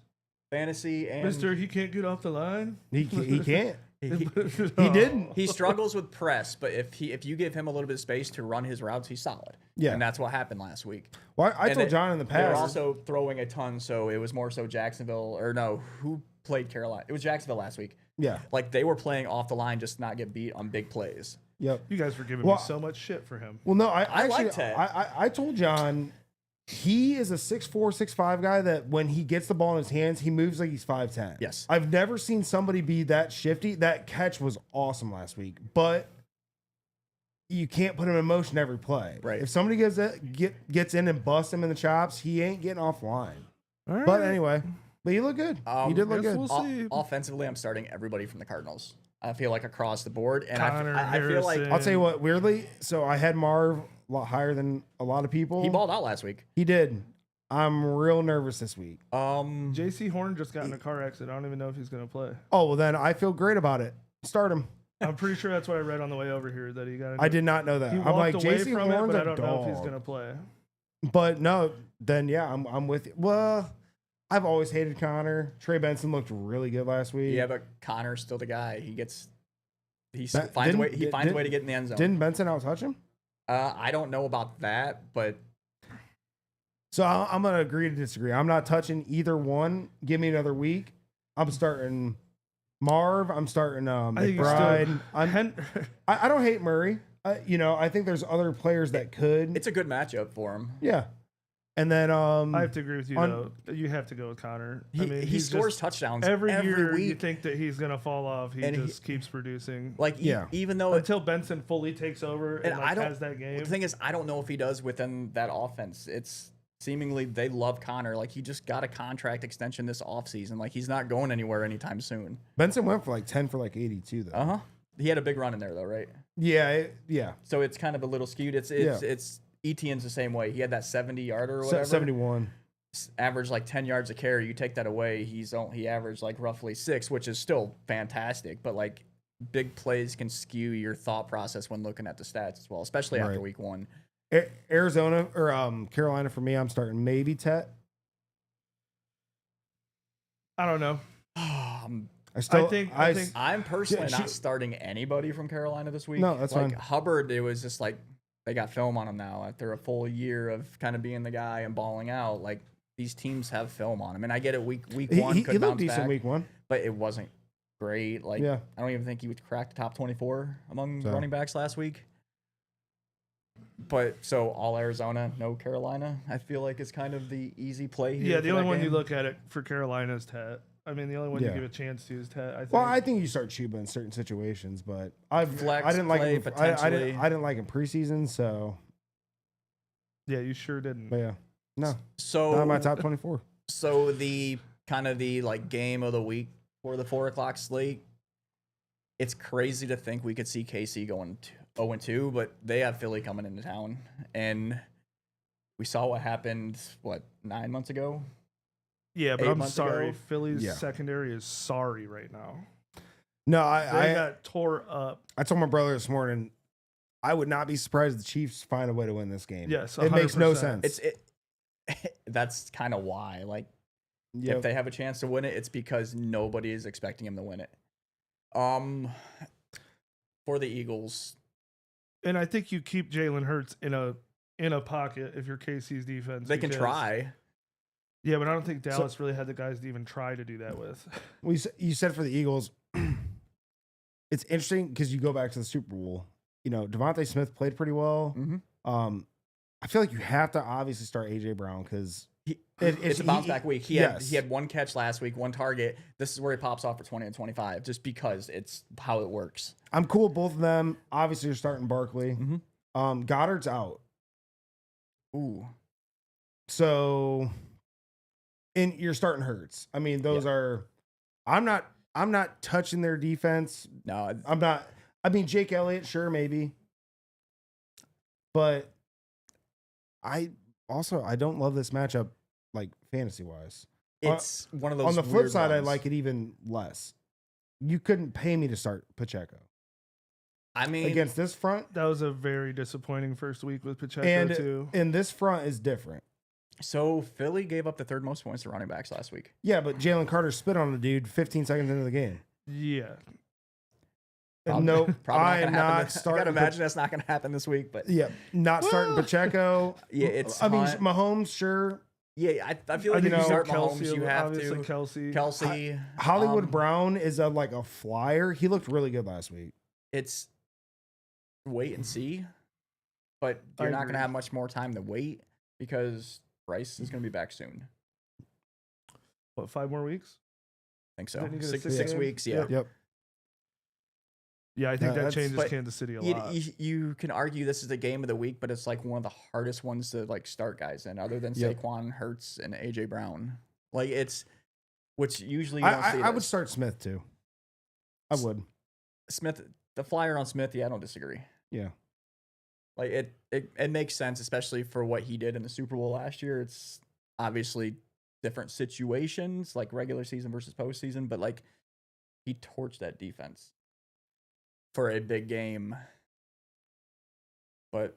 fantasy and Mister, he can't get off the line. He can't. he He didn't. he struggles with press, but if you give him a little bit of space to run his routes, he's solid. Yeah. And that's what happened last week. Well, I And told John in the They were past. also throwing a ton, so it was more so Jacksonville or no, who played Carolina? It was Jacksonville last week. Yeah. Like they were playing off the line just to not get beat on big plays. Yep. You guys were giving Well, me so much shit for him. Well, no, I like actually Ted. I told John he is a 6'4", 6'5" guy that when he gets the ball in his hands, he moves like he's 5'10". Yes. I've never seen somebody be that shifty. That catch was awesome last week, but you can't put him in motion every play. Right. If somebody gets in and busts him in the chops, he ain't getting offline. All right. But anyway, but he looked good. He did look guess good. we'll see. Offensively, I'm starting everybody from the Cardinals. I feel like across the board, and Connor, I feel like Harrison. I'll tell you what, weirdly, so I had Marv a lot higher than a lot of people. he balled out last week. He did. I'm real nervous this week. J.C. Horn just got in a car accident. I don't even know if he's going to play. Oh, well, then I feel great about it. Start him. I'm pretty sure that's what I read on the way over here that he got. I did not know that. He I'm walked like, away JC from it, Horn's but I a don't know if he's dog. going to play. But no, then yeah, I'm with you. Well, I've always hated Connor. Trey Benson looked really good last week. Yeah, but Connor's still the guy. He That- finds a didn't- way. He did- finds a way did- to get in the end zone. Didn't Benson out-touch him? I don't know about that, but So I'm going to agree to disagree. I'm not touching either one. Give me another week. I'm starting Marv. I'm starting I think you're McBride. still. I don't hate Murray. I think there's other players that could. it's a good matchup for him. Yeah. And then I have to agree with you on- though. You have to go with Connor. He, I mean, he he's scores just- touchdowns every year. You week. think that he's gonna fall off. He And just keeps producing. Like Yeah. even though Until Benson fully takes over and, And I don't- has that game. the thing is, I don't know if he does within that offense. It's seemingly they love Connor. Like he just got a contract extension this offseason. Like he's not going anywhere anytime soon. Benson went for like 10 for like 82 though. Uh-huh. He had a big run in there though, right? Yeah, yeah. So it's kind of a little skewed. It's Etienne's the same way. He had that 70-yarder or whatever. 71. Averaged like 10 yards a carry. You take that away, he averaged like roughly 6, which is still fantastic. But like big plays can skew your thought process when looking at the stats as well, especially after Right. week 1. Arizona or Carolina for me, I'm starting maybe Tet. I don't know. I think I'm personally Yeah, not starting anybody from Carolina this week. No, that's like fine. Hubbard, it was just like they got film on him now after a full year of kind of being the guy and balling out. Like these teams have film on him, and I get it. Week one he could looked bounce decent back, week 1. but it wasn't great. Like Yeah. I don't even think he would crack the top 24 among So. running backs last week. But so all Arizona, no Carolina. I feel like it's kind of the easy play here. Yeah, the for only that one you game. look at it for Carolina is Tet. I mean, the only one Yeah. you give a chance to is Tet. I think. Well, I think you start Chuba in certain situations, but Flex I didn't like play, him. I potentially. didn't like him preseason, so yeah, you sure didn't. but yeah, no, So not in my top 24. So the kind of the like game of the week for the 4:00 slate. It's crazy to think we could see KC going 0-2, but they have Philly coming into town, and we saw what happened 9 months ago. Yeah, but 8 I'm months sorry. ago. Philly's Yeah. secondary is sorry right now. No, They I got tore up. told my brother this morning, I would not be surprised if the Chiefs find a way to win this game. Yes, it makes no 100%. sense. That's kind of why. Like Yep. if they have a chance to win it, it's because nobody is expecting him to win it. For the Eagles, And I think you keep Jalen Hurts in a pocket if you're KC's defense. they can because- try. Yeah, but I don't think Dallas really had the guys to even try to do that with. You said for the Eagles, it's interesting because you go back to the Super Bowl. Devontae Smith played pretty well. Mhm. I feel like you have to obviously start AJ Brown because It's a bounce back week. He yes. had one catch last week, one target. This is where he pops off for 20 and 25, just because it's how it works. I'm cool with both of them. Obviously, you're starting Barkley. Mhm. Goddard's out, Ooh, so and you're starting Hurts. I mean, those are. I I'm not touching their defense. No, I'm not. I mean, Jake Elliott, sure, maybe. But I don't love this matchup, like fantasy wise. it's one of those. On the flip weird side, I ones. like it even less. You couldn't pay me to start Pacheco I mean, against this front, That was a very disappointing first week with Pacheco and too. this front is different. so Philly gave up the third most points to running backs last week. Yeah, but Jalen Carter spit on a dude 15 seconds into the game. Yeah. And no, Probably I am not gonna happen. not I gotta starting. imagine that's not gonna happen this week. But Yeah, not starting Pacheco. yeah, it's. I mean, Hunt. Mahomes, sure. Yeah, I feel like You if you know, start Kelsey, Mahomes, you have obviously to. Kelsey. Kelsey, Hollywood Brown is like a flyer. He looked really good last week. It's wait and see, but you're I not agree. gonna have much more time to wait because Bryce is gonna be back soon. What, 5 more weeks? I think so. Didn't he get a 6 6 game? weeks, yeah. Yep. Yeah, I think that that's- changes but Kansas City a You, lot. you can argue this is the game of the week, but it's like one of the hardest ones to like start guys in, other than Yep. Saquon, Hurts, and AJ Brown. Like it's, which usually you don't see. I would this. start Smith too. I would. Smith, the flyer on Smith. Yeah, I don't disagree. Yeah. Like it makes sense, especially for what he did in the Super Bowl last year. It's obviously different situations, like regular season versus postseason, but like he torched that defense for a big game. But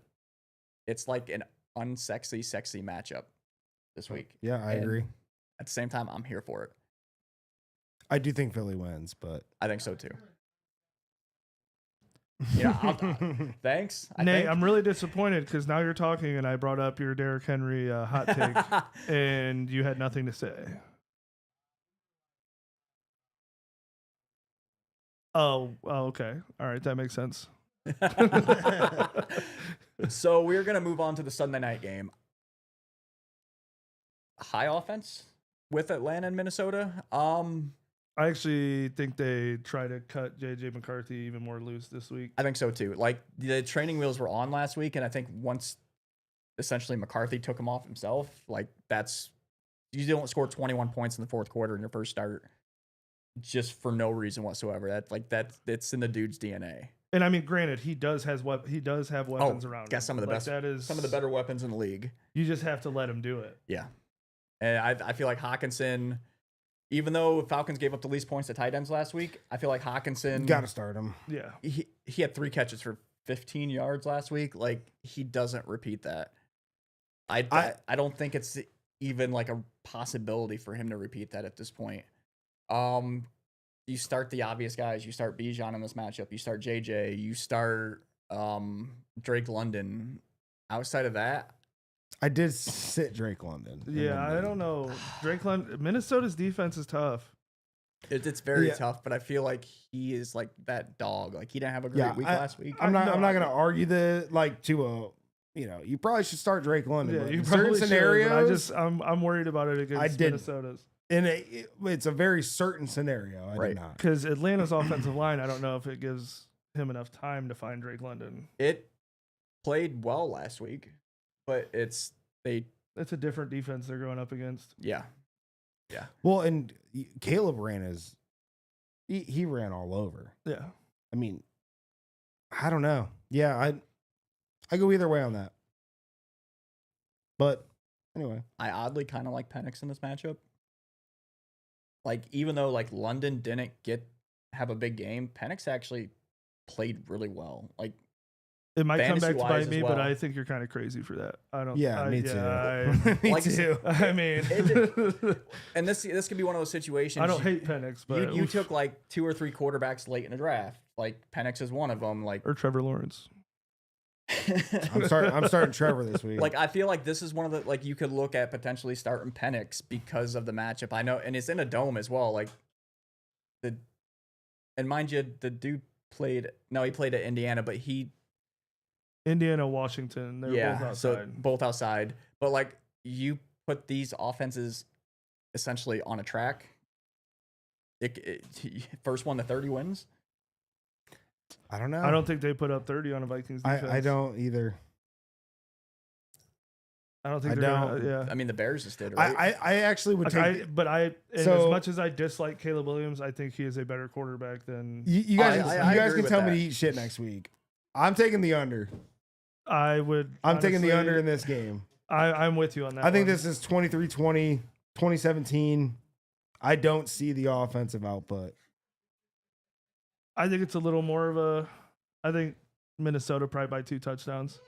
it's like an unsexy, sexy matchup this week. Yeah, I And agree. At the same time, I'm here for it. I do think Philly wins, but I think so too. Yeah, thanks. Nate, I'm really disappointed because now you're talking and I brought up your Derrick Henry hot take and you had nothing to say. Oh, okay. All right. That makes sense. So we're gonna move on to the Sunday night game. High offense with Atlanta and Minnesota. I actually think they try to cut JJ McCarthy even more loose this week. I think so too. Like the training wheels were on last week, and I think once essentially McCarthy took him off himself, like that's you don't score 21 points in the fourth quarter in your first start just for no reason whatsoever. It's in the dude's DNA. And I mean, granted, he does have weapons around. Got him. some of the Like, best, that is some of the better weapons in the league. You just have to let him do it. Yeah, and I feel like Hawkinson, even though Falcons gave up the least points to tight ends last week, I feel like Hawkinson got to start him. Yeah. He had 3 catches for 15 yards last week. Like he doesn't repeat that. I don't think it's even like a possibility for him to repeat that at this point. You start the obvious guys. You start Bijan in this matchup. You start JJ. You start Drake London. Outside of that, I did sit Drake London. Yeah, I don't know. Drake London, Minnesota's defense is tough. it's very Yeah. tough. But I feel like he is like that dog. Like he didn't have a great week last week. I'm not No, going to argue you probably should start Drake London. Yeah, but you in probably certain should, but scenarios, I'm worried about it against did. Minnesota's. and it's a very certain scenario. I Right. did not. Because Atlanta's offensive line, I don't know if it gives him enough time to find Drake London. It played well last week, but it's It's a different defense they're going up against. yeah. Well, and Caleb he ran all over. Yeah. I mean, I don't know. Yeah, I go either way on that. But anyway, I oddly kind of like Penix in this matchup. Like, even though like London didn't have a big game, Penix actually played really well. Like, It might come back to Fantasy-wise bite me, as but well. I think you're kind of crazy for that. I don't. yeah, me too. Me Like- too. I mean, and this could be one of those situations. I don't hate Penix, but you took like 2 or 3 quarterbacks late in the draft. Like Penix is one of them. Like, or Trevor Lawrence. I'm starting Trevor this week. like I feel like this is one of the like you could look at potentially starting Penix because of the matchup. I know, and it's in a dome as well. Like and mind you, the dude played at Indiana, but Indiana, Washington. They're both outside. so both outside. But like you put these offenses essentially on a track. First one to 30 wins. I don't know. I don't think they put up 30 on a Vikings defense. I don't either. I don't think I they're gonna, don't. yeah. I mean, the Bears just did, right? I actually would take. And So- as much as I dislike Caleb Williams, I think he is a better quarterback than You guys, I you guys agree can with tell me that. to eat shit next week. I'm taking the under. I would. I'm taking the honestly- under in this game. I'm with you on that. I think one. this is 23-20, 2017. I don't see the offensive output. I think it's a little more of a. I think Minnesota probably by 2 touchdowns,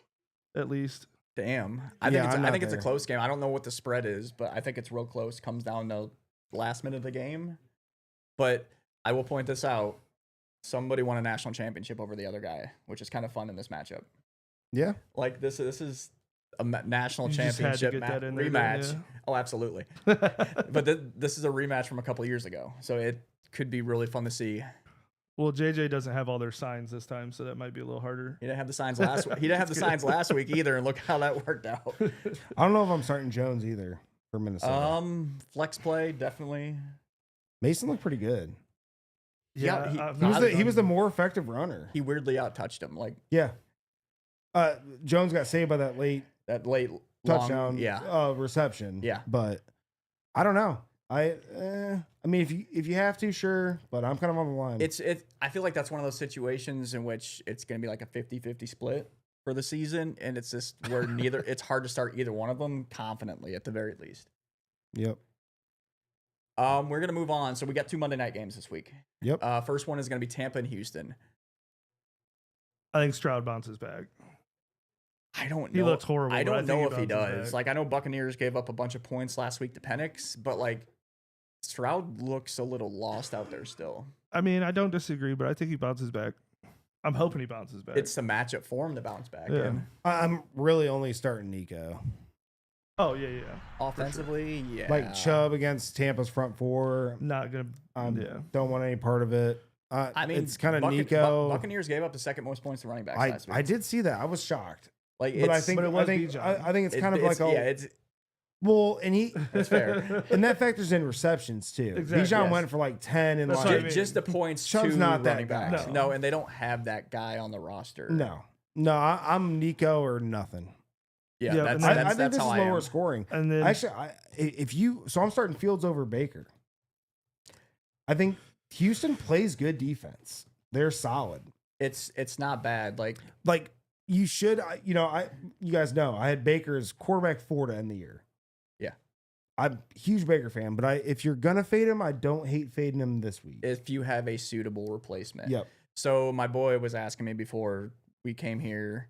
at least. Damn. Yeah, I'm I not think it's a there. close game. I don't know what the spread is, but I think it's real close. Comes down to last minute of the game. But I will point this out. Somebody won a national championship over the other guy, which is kind of fun in this matchup. Yeah. Like this is a national You just had to championship get that in there, rematch. didn't Oh, absolutely. But this is a rematch from a couple years ago, so it could be really fun to see. Well, JJ doesn't have all their signs this time, so that might be a little harder. He didn't have the signs last week. He didn't have the signs last week either, and look how that worked out. I don't know if I'm starting Jones either for Minnesota. Flex play definitely. Mason looked pretty good. Yeah, He was the more effective runner. He weirdly out touched him, like Yeah. Jones got saved by that late that late touchdown Yeah, reception. Yeah. But I don't know. I mean, if you have to, sure. But I'm kind of on the line. I feel like that's one of those situations in which it's going to be like a 50-50 split for the season, and it's just where it's hard to start either one of them confidently at the very least. Yep. We're gonna move on. So we got 2 Monday night games this week. Yep. First one is gonna be Tampa and Houston. I think Stroud bounces back. I don't know. He looks horrible. I but don't know think if he bounces does. back. Like I know Buccaneers gave up a bunch of points last week to Penix, but like Stroud looks a little lost out there still. I mean, I don't disagree, but I think he bounces back. I'm hoping he bounces back. It's the matchup for him to bounce back Yeah. in. I'm really only starting Nico. Oh yeah. Offensively, yeah. Like Chubb against Tampa's front four. Not gonna. Yeah. Don't want any part of it. I mean, it's kind of Nico. Buccaneers gave up the second most points to running backs last week. I did see that. I was shocked. Like, But I it's, think but it was I think Bijan. I think it's kind of like it's well, and it's fair. and that factors in receptions too. Exactly, Bijan yes. went for like 10 and That's like what I mean. Just the points Chubb's to not that running guy. backs. No. No, and they don't have that guy on the roster. no, I'm Nico or nothing. Yeah, Yeah, that's, and that's, I think that's this how is I lower am. scoring. And then Actually, I'm starting Fields over Baker. I think Houston plays good defense. They're solid. It's not bad. Like You should, you guys know I had Baker as quarterback 4 to end the year. Yeah. I'm a huge Baker fan, but if you're gonna fade him, I don't hate fading him this week. if you have a suitable replacement. Yep. So my boy was asking me before we came here.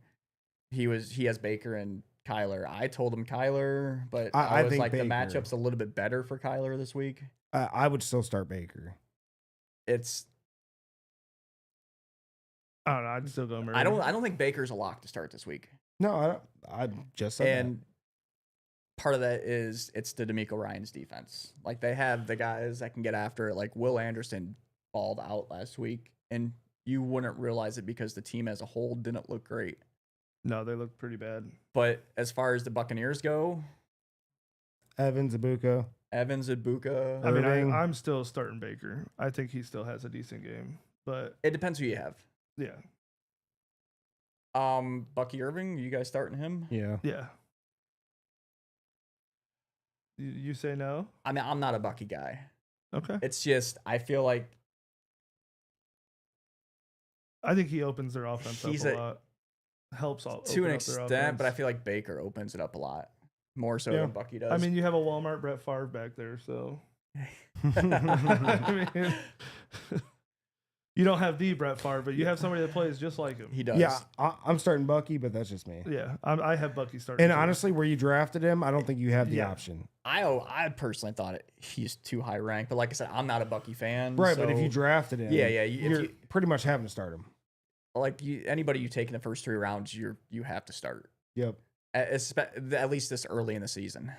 He has Baker and Kyler. I told him Kyler, but I I was think like Baker. the matchup's a little bit better for Kyler this week. I would still start Baker. It's I don't know. I'd still go Murray. I don't think Baker's a lock to start this week. No, I don't. I just said And part of that is it's the D'Amico Ryans defense. Like they have the guys that can get after it. Like Will Anderson balled out last week, and you wouldn't realize it because the team as a whole didn't look great. No, they look pretty bad. But as far as the Buccaneers go, that. Evans, Ibuka. Evans, Ibuka, I mean, Irving. I'm still starting Baker. I think he still has a decent game, but it depends who you have. yeah, Bucky Irving, you guys starting him? Yeah. yeah. You say no? I mean, I'm not a Bucky guy. Okay. It's just I feel like I think he opens their offense He's up a lot. Helps all to an open up their extent, but I offense. feel like Baker opens it up a lot more so Yeah. than Bucky does. I mean, you have a Walmart Brett Favre back there, so I mean, you don't have the Brett Favre, but you have somebody that plays just like him. he does. Yeah, I'm starting Bucky, but that's just me. Yeah, I have Bucky starting. And too. honestly, where you drafted him, I don't think you have the Yeah. option. I personally thought he's too high ranked, but like I said, I'm not a Bucky fan. Right, but if so, you drafted him, yeah, if you're you- pretty much having to start him. like anybody you take in the first 3 rounds, you have to start. Yep. At least this early in the season.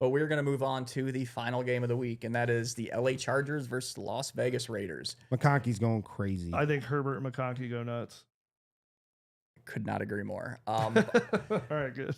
But we're going to move on to the final game of the week, and that is the LA Chargers versus Las Vegas Raiders. McConkey's going crazy. I think Herbert and McConkey go nuts. Could not agree more. All right, good.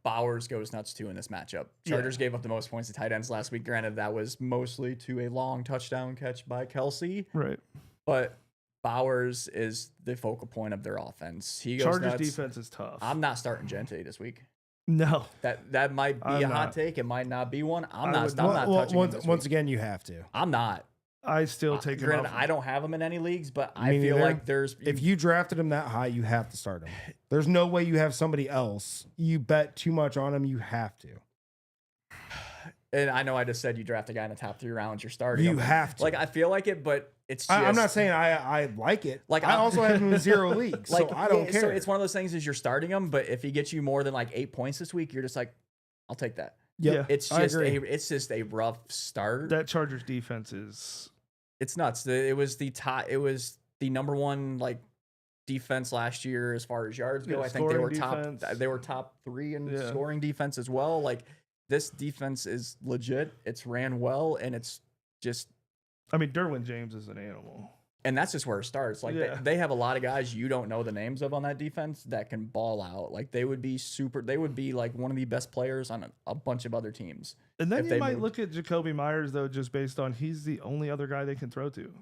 Bowers goes nuts too in this matchup. Chargers gave up the most points to tight ends last week. Granted, that was mostly to a long touchdown catch by Kelsey, Right. but Bowers is the focal point of their offense. He goes Chargers nuts. defense is tough. I'm not starting Gente this week. No. That might be I'm a hot not. take. It might not be one. I'm I not. would- I'm not touching him this once week. again, you have to. I'm not. I still take him Granted, off. I don't have him in any leagues, but I Me feel neither. like there's If you drafted him that high, you have to start him. There's no way you have somebody else. You bet too much on him, you have to. And I know I just said you draft a guy in the top 3 rounds, you're starting You him. have to. Like I feel like it, but it's. Just, I'm not saying I like it. Like, Like I I'm- also have him in 0 leagues, like so I don't care. So it's one of those things is you're starting him, but if he gets you more than like 8 points this week, you're just like, I'll take that. Yep. It's I just agree. it's just a rough start. That Chargers defense is. It's nuts. It was the top. It was the number 1 like defense last year as far as yards go. Yeah, I think they were scoring defense. top. They were top 3 in Yeah. scoring defense as well. Like this defense is legit. It's ran well, and it's just. I mean, Derwin James is an animal. And that's just where it starts. Like Yeah. they have a lot of guys you don't know the names of on that defense that can ball out. Like they would be like one of the best players on a bunch of other teams. And then If you they might moved. look at Jacoby Myers, though, just based on he's the only other guy they can throw to.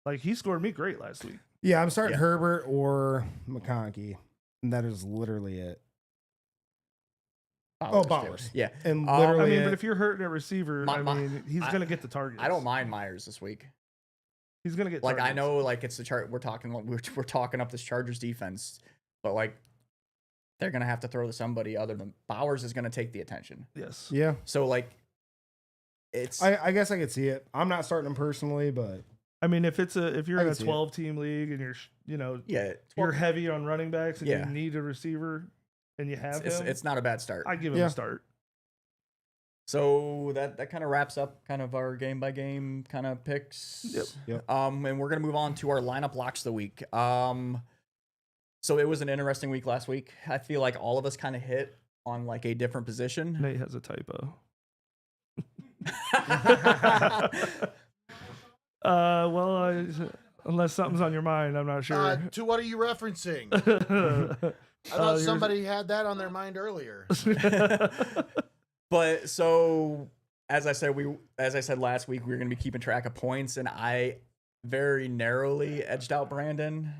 Like, he scored me great last week. Yeah, I'm starting Yeah. Herbert or McConkey, and that is literally it. Bowers, too. Bowers. Yeah. And I literally, I mean, it. but if you're hurting a receiver, My- he's I- going to get the targets. I don't mind Myers this week. He's going to get Like I targets. know, like it's the chart. We're talking up this Chargers defense, but like they're gonna have to throw to somebody other than Bowers is gonna take the attention. Yes. yeah, So like, it's I guess I could see it. I'm not starting him personally, but I mean, if you're I in can a see it. 12-team league and you're yeah. you're heavy on running backs and Yeah. you need a receiver and you have him, it's not a bad start. I give him Yeah. a start. So that kind of wraps up kind of our game by game kind of picks. Yep. And we're gonna move on to our lineup locks of the week. So it was an interesting week last week. I feel like all of us kind of hit on like a different position. Nate has a typo. Unless something's on your mind, I'm not sure. To what are you referencing? I thought somebody had that on their mind earlier. But so as I said last week, we were gonna be keeping track of points, and I very narrowly edged out Brandon.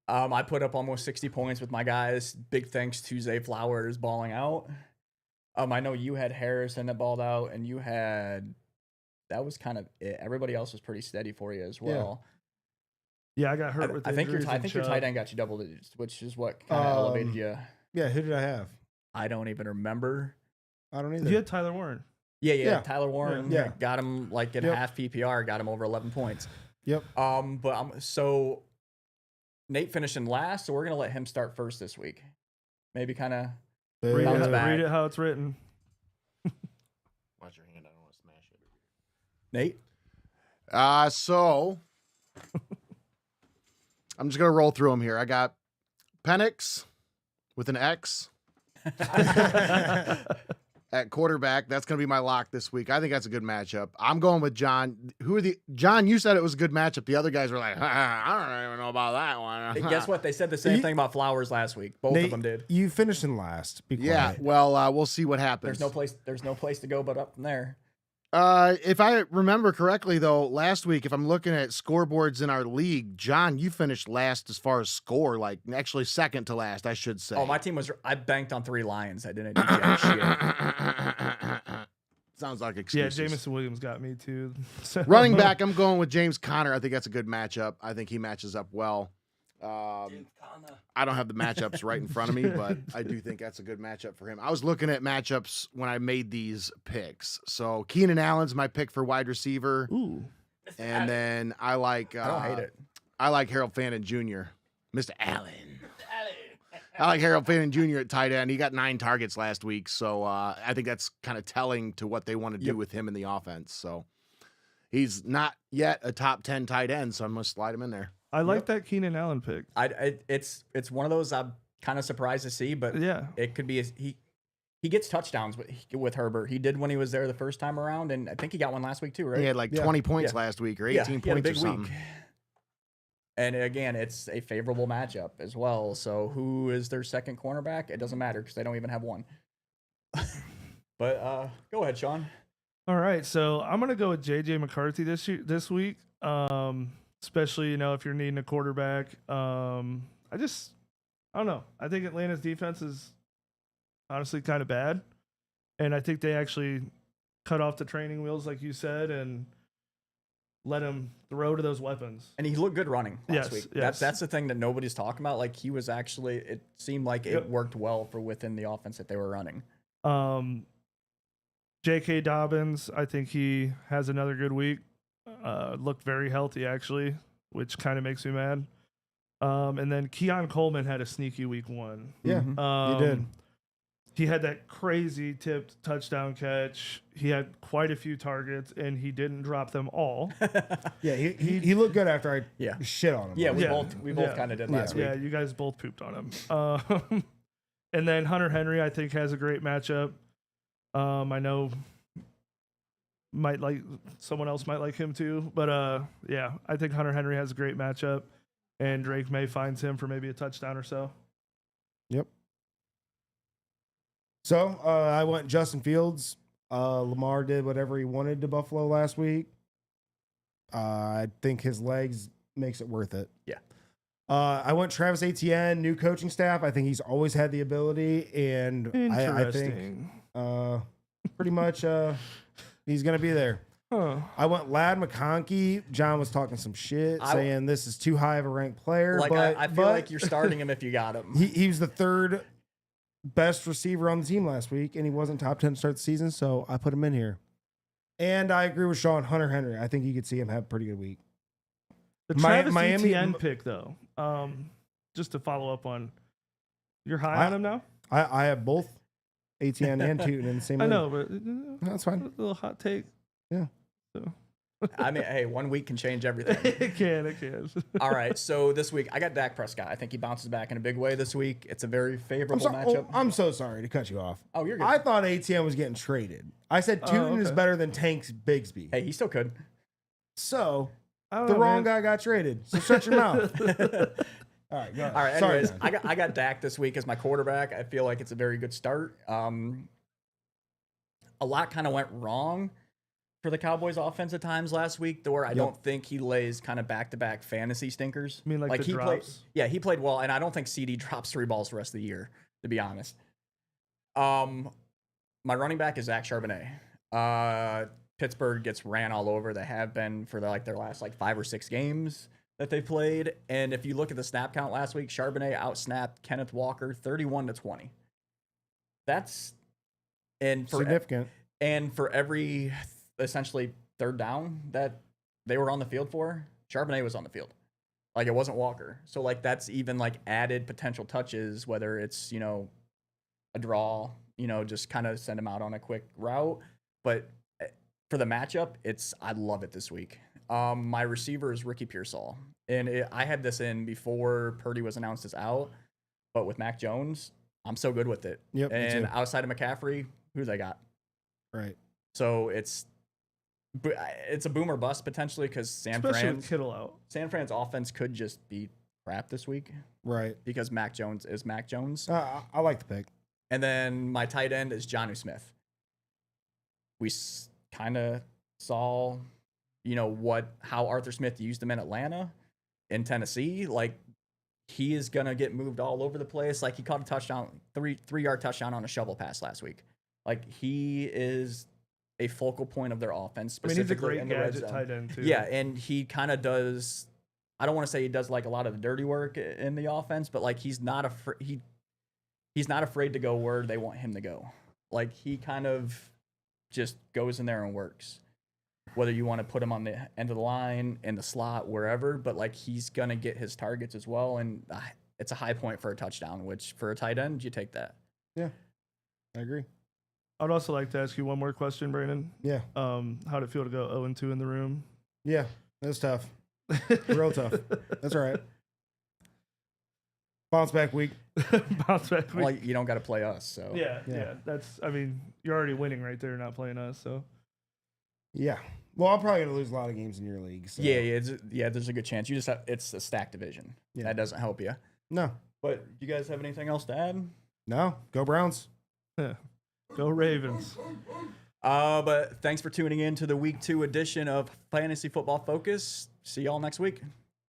I put up almost 60 points with my guys. Big thanks to Zay Flowers balling out. I know you had Harrison that balled out, and that was kind of it. Everybody else was pretty steady for you as well. Yeah, I got hurt with I think your injuries and your Chubb. tight end got you double digits, which is what kind of elevated you. yeah, who did I have? I don't even remember. I don't either. You had Tyler Warren. Yeah, Yeah. Tyler Warren Yeah. got him like in Yep. half PPR, got him over 11 points. Yep. So Nate finished in last, so we're gonna let him start first this week. Maybe kind of Read Bounce it, back. read it how it's written. Watch your hand. I don't want to smash it. Nate. So I'm just gonna roll through them here. I got Penix with an X at quarterback. That's gonna be my lock this week. I think that's a good matchup. I'm going with John. John? You said it was a good matchup. The other guys were like, I don't even know about that one. Hey, guess what? They said the same You- thing about Flowers last week. Both Nate, of them did. You finished in last. Be Yeah. quiet. Well, we'll see what happens. There's no place to go but up from there. If I remember correctly, though, last week, if I'm looking at scoreboards in our league, John, you finished last as far as score, like actually second to last, I should say. Oh, my team I banked on 3 Lions. I didn't do jack shit. Sounds like Yeah, excuses. Jamison Williams got me too. So- Running back, I'm going with James Conner. I think that's a good matchup. I think he matches up well. I don't have the matchups right in front of me, but I do think that's a good matchup for him. I was looking at matchups when I made these picks. So Keenan Allen's my pick for wide receiver. Ooh. And then I like I don't hate it. I like Harold Fannin Jr. Mr. Allen. I like Harold Fannin Jr. at tight end. He got 9 targets last week, so I think that's kind of telling to what they want to do Yep. with him in the offense. So he's not yet a top 10 tight end, so I'm going to slide him in there. I like that Keenan Allen pick. It's one of those I'm kind of surprised to see, but Yeah. it could be he gets touchdowns with Herbert. He did when he was there the first time around, and I think he got one last week too, right? He had like Yeah. 20 points Yeah. last week or Yeah, 18 he had a points or big something. week. And again, it's a favorable matchup as well. So who is their second cornerback? It doesn't matter because they don't even have one. But go ahead, Shawn. All right, so I'm gonna go with JJ McCarthy this week. Especially if you're needing a quarterback. I don't know. I think Atlanta's defense is honestly kind of bad. And I think they actually cut off the training wheels, like you said, and let him throw to those weapons. And he looked good running last Yes, week. yes. That's the thing that nobody's talking about. Like, he was actually, it seemed like it worked well for within the offense that they were running. J.K. Dobbins, I think he has another good week. Looked very healthy, actually, which kind of makes me mad. And then Keon Coleman had a sneaky week 1. Yeah, he did. He had that crazy tipped touchdown catch. He had quite a few targets, and he didn't drop them all. Yeah, he looked good after I Yeah. shit on him. Yeah, we Yeah. both kind of did last week. Yeah, you guys both pooped on him. And then Hunter Henry, I think, has a great matchup. I know someone else might like him too, but yeah, I think Hunter Henry has a great matchup, and Drake May finds him for maybe a touchdown or so. Yep. So I went Justin Fields. Lamar did whatever he wanted to Buffalo last week. I think his legs makes it worth it. Yeah. I went Travis Etienne, new coaching staff. I think he's always had the ability, and I think pretty much he's going to be there. Huh. I went Lad McConkey. John was talking some shit, saying this is too high of a ranked player. Like, but, I feel like you're starting him if you got him. he was the third best receiver on the team last week, and he wasn't top 10 to start the season, so I put him in here. And I agree with Sean, Hunter Henry. I think you could see him have a pretty good week. The Travis Etienne pick, though, just to follow up on, you're high on him now? I have both Etienne and Tootin in the same I league. know, but That's fine. A little hot take. Yeah. So. I mean, hey, 1 week can change everything. It can. All right, so this week I got Dak Prescott. I think he bounces back in a big way this week. It's a very favorable matchup. I'm so sorry to cut you off. Oh, you're good. I thought Etienne was getting traded. I said Tootin is better than Tanks Bigsby. Hey, he still could. So I don't the know, wrong man. guy got traded. So shut your mouth. All right, go ahead. All right, Sorry, anyways, man. I got Dak this week as my quarterback. I feel like it's a very good start. A lot kind of went wrong for the Cowboys offense at times last week, where I don't think he lays kind of back-to-back fantasy stinkers. I mean, like the he drops? Played, he played well, and I don't think CD drops 3 balls the rest of the year, to be honest. My running back is Zach Charbonnet. Pittsburgh gets ran all over. They have been for their last 5 or 6 games that they played. And if you look at the snap count last week, Charbonnet outsnapped Kenneth Walker 31-20. That's Significant. And for every essentially third down that they were on the field for, Charbonnet was on the field. It wasn't Walker. So that's even added potential touches, whether it's, a draw, just kind of send him out on a quick route. But for the matchup, I love it this week. My receiver is Ricky Pearsall. And I had this in before Purdy was announced as out. But with Mac Jones, I'm so good with it. Yep. And outside of McCaffrey, who's I got? Right. So it's a boom or bust potentially because Especially with Kittle out. San Fran's offense could just be crap this week Right. because Mac Jones is Mac Jones. I like the pick. And then my tight end is Jonnu Smith. We kind of saw, how Arthur Smith used him in Atlanta, in Tennessee. He is gonna get moved all over the place. He caught a touchdown, 3-yard touchdown on a shovel pass last week. He is a focal point of their offense. I mean, he's a Specifically great in the red gadget zone. tight end too. Yeah, and he kind of does. I don't want to say he does a lot of the dirty work in the offense, but he's not he's not afraid to go where they want him to go. He kind of just goes in there and works. Whether you want to put him on the end of the line, in the slot, wherever, but he's gonna get his targets as well, and it's a high point for a touchdown. Which for a tight end, you take that. Yeah, I agree. I'd also like to ask you one more question, Brandon. Yeah. How'd it feel to go 0-2 in the room? Yeah, that's tough. Real tough. That's all right. Bounce back week. Bounce back week. Well, you don't got to play us, so Yeah. You're already winning right there, not playing us. So Yeah. Well, I'm probably gonna lose a lot of games in your league. So. Yeah. There's a good chance. You just it's a stacked division. Yeah. That doesn't help you. No. But you guys have anything else to add? No. Go Browns. go Ravens. But thanks for tuning in to the week 2 edition of Fantasy Football Focus. See y'all next week.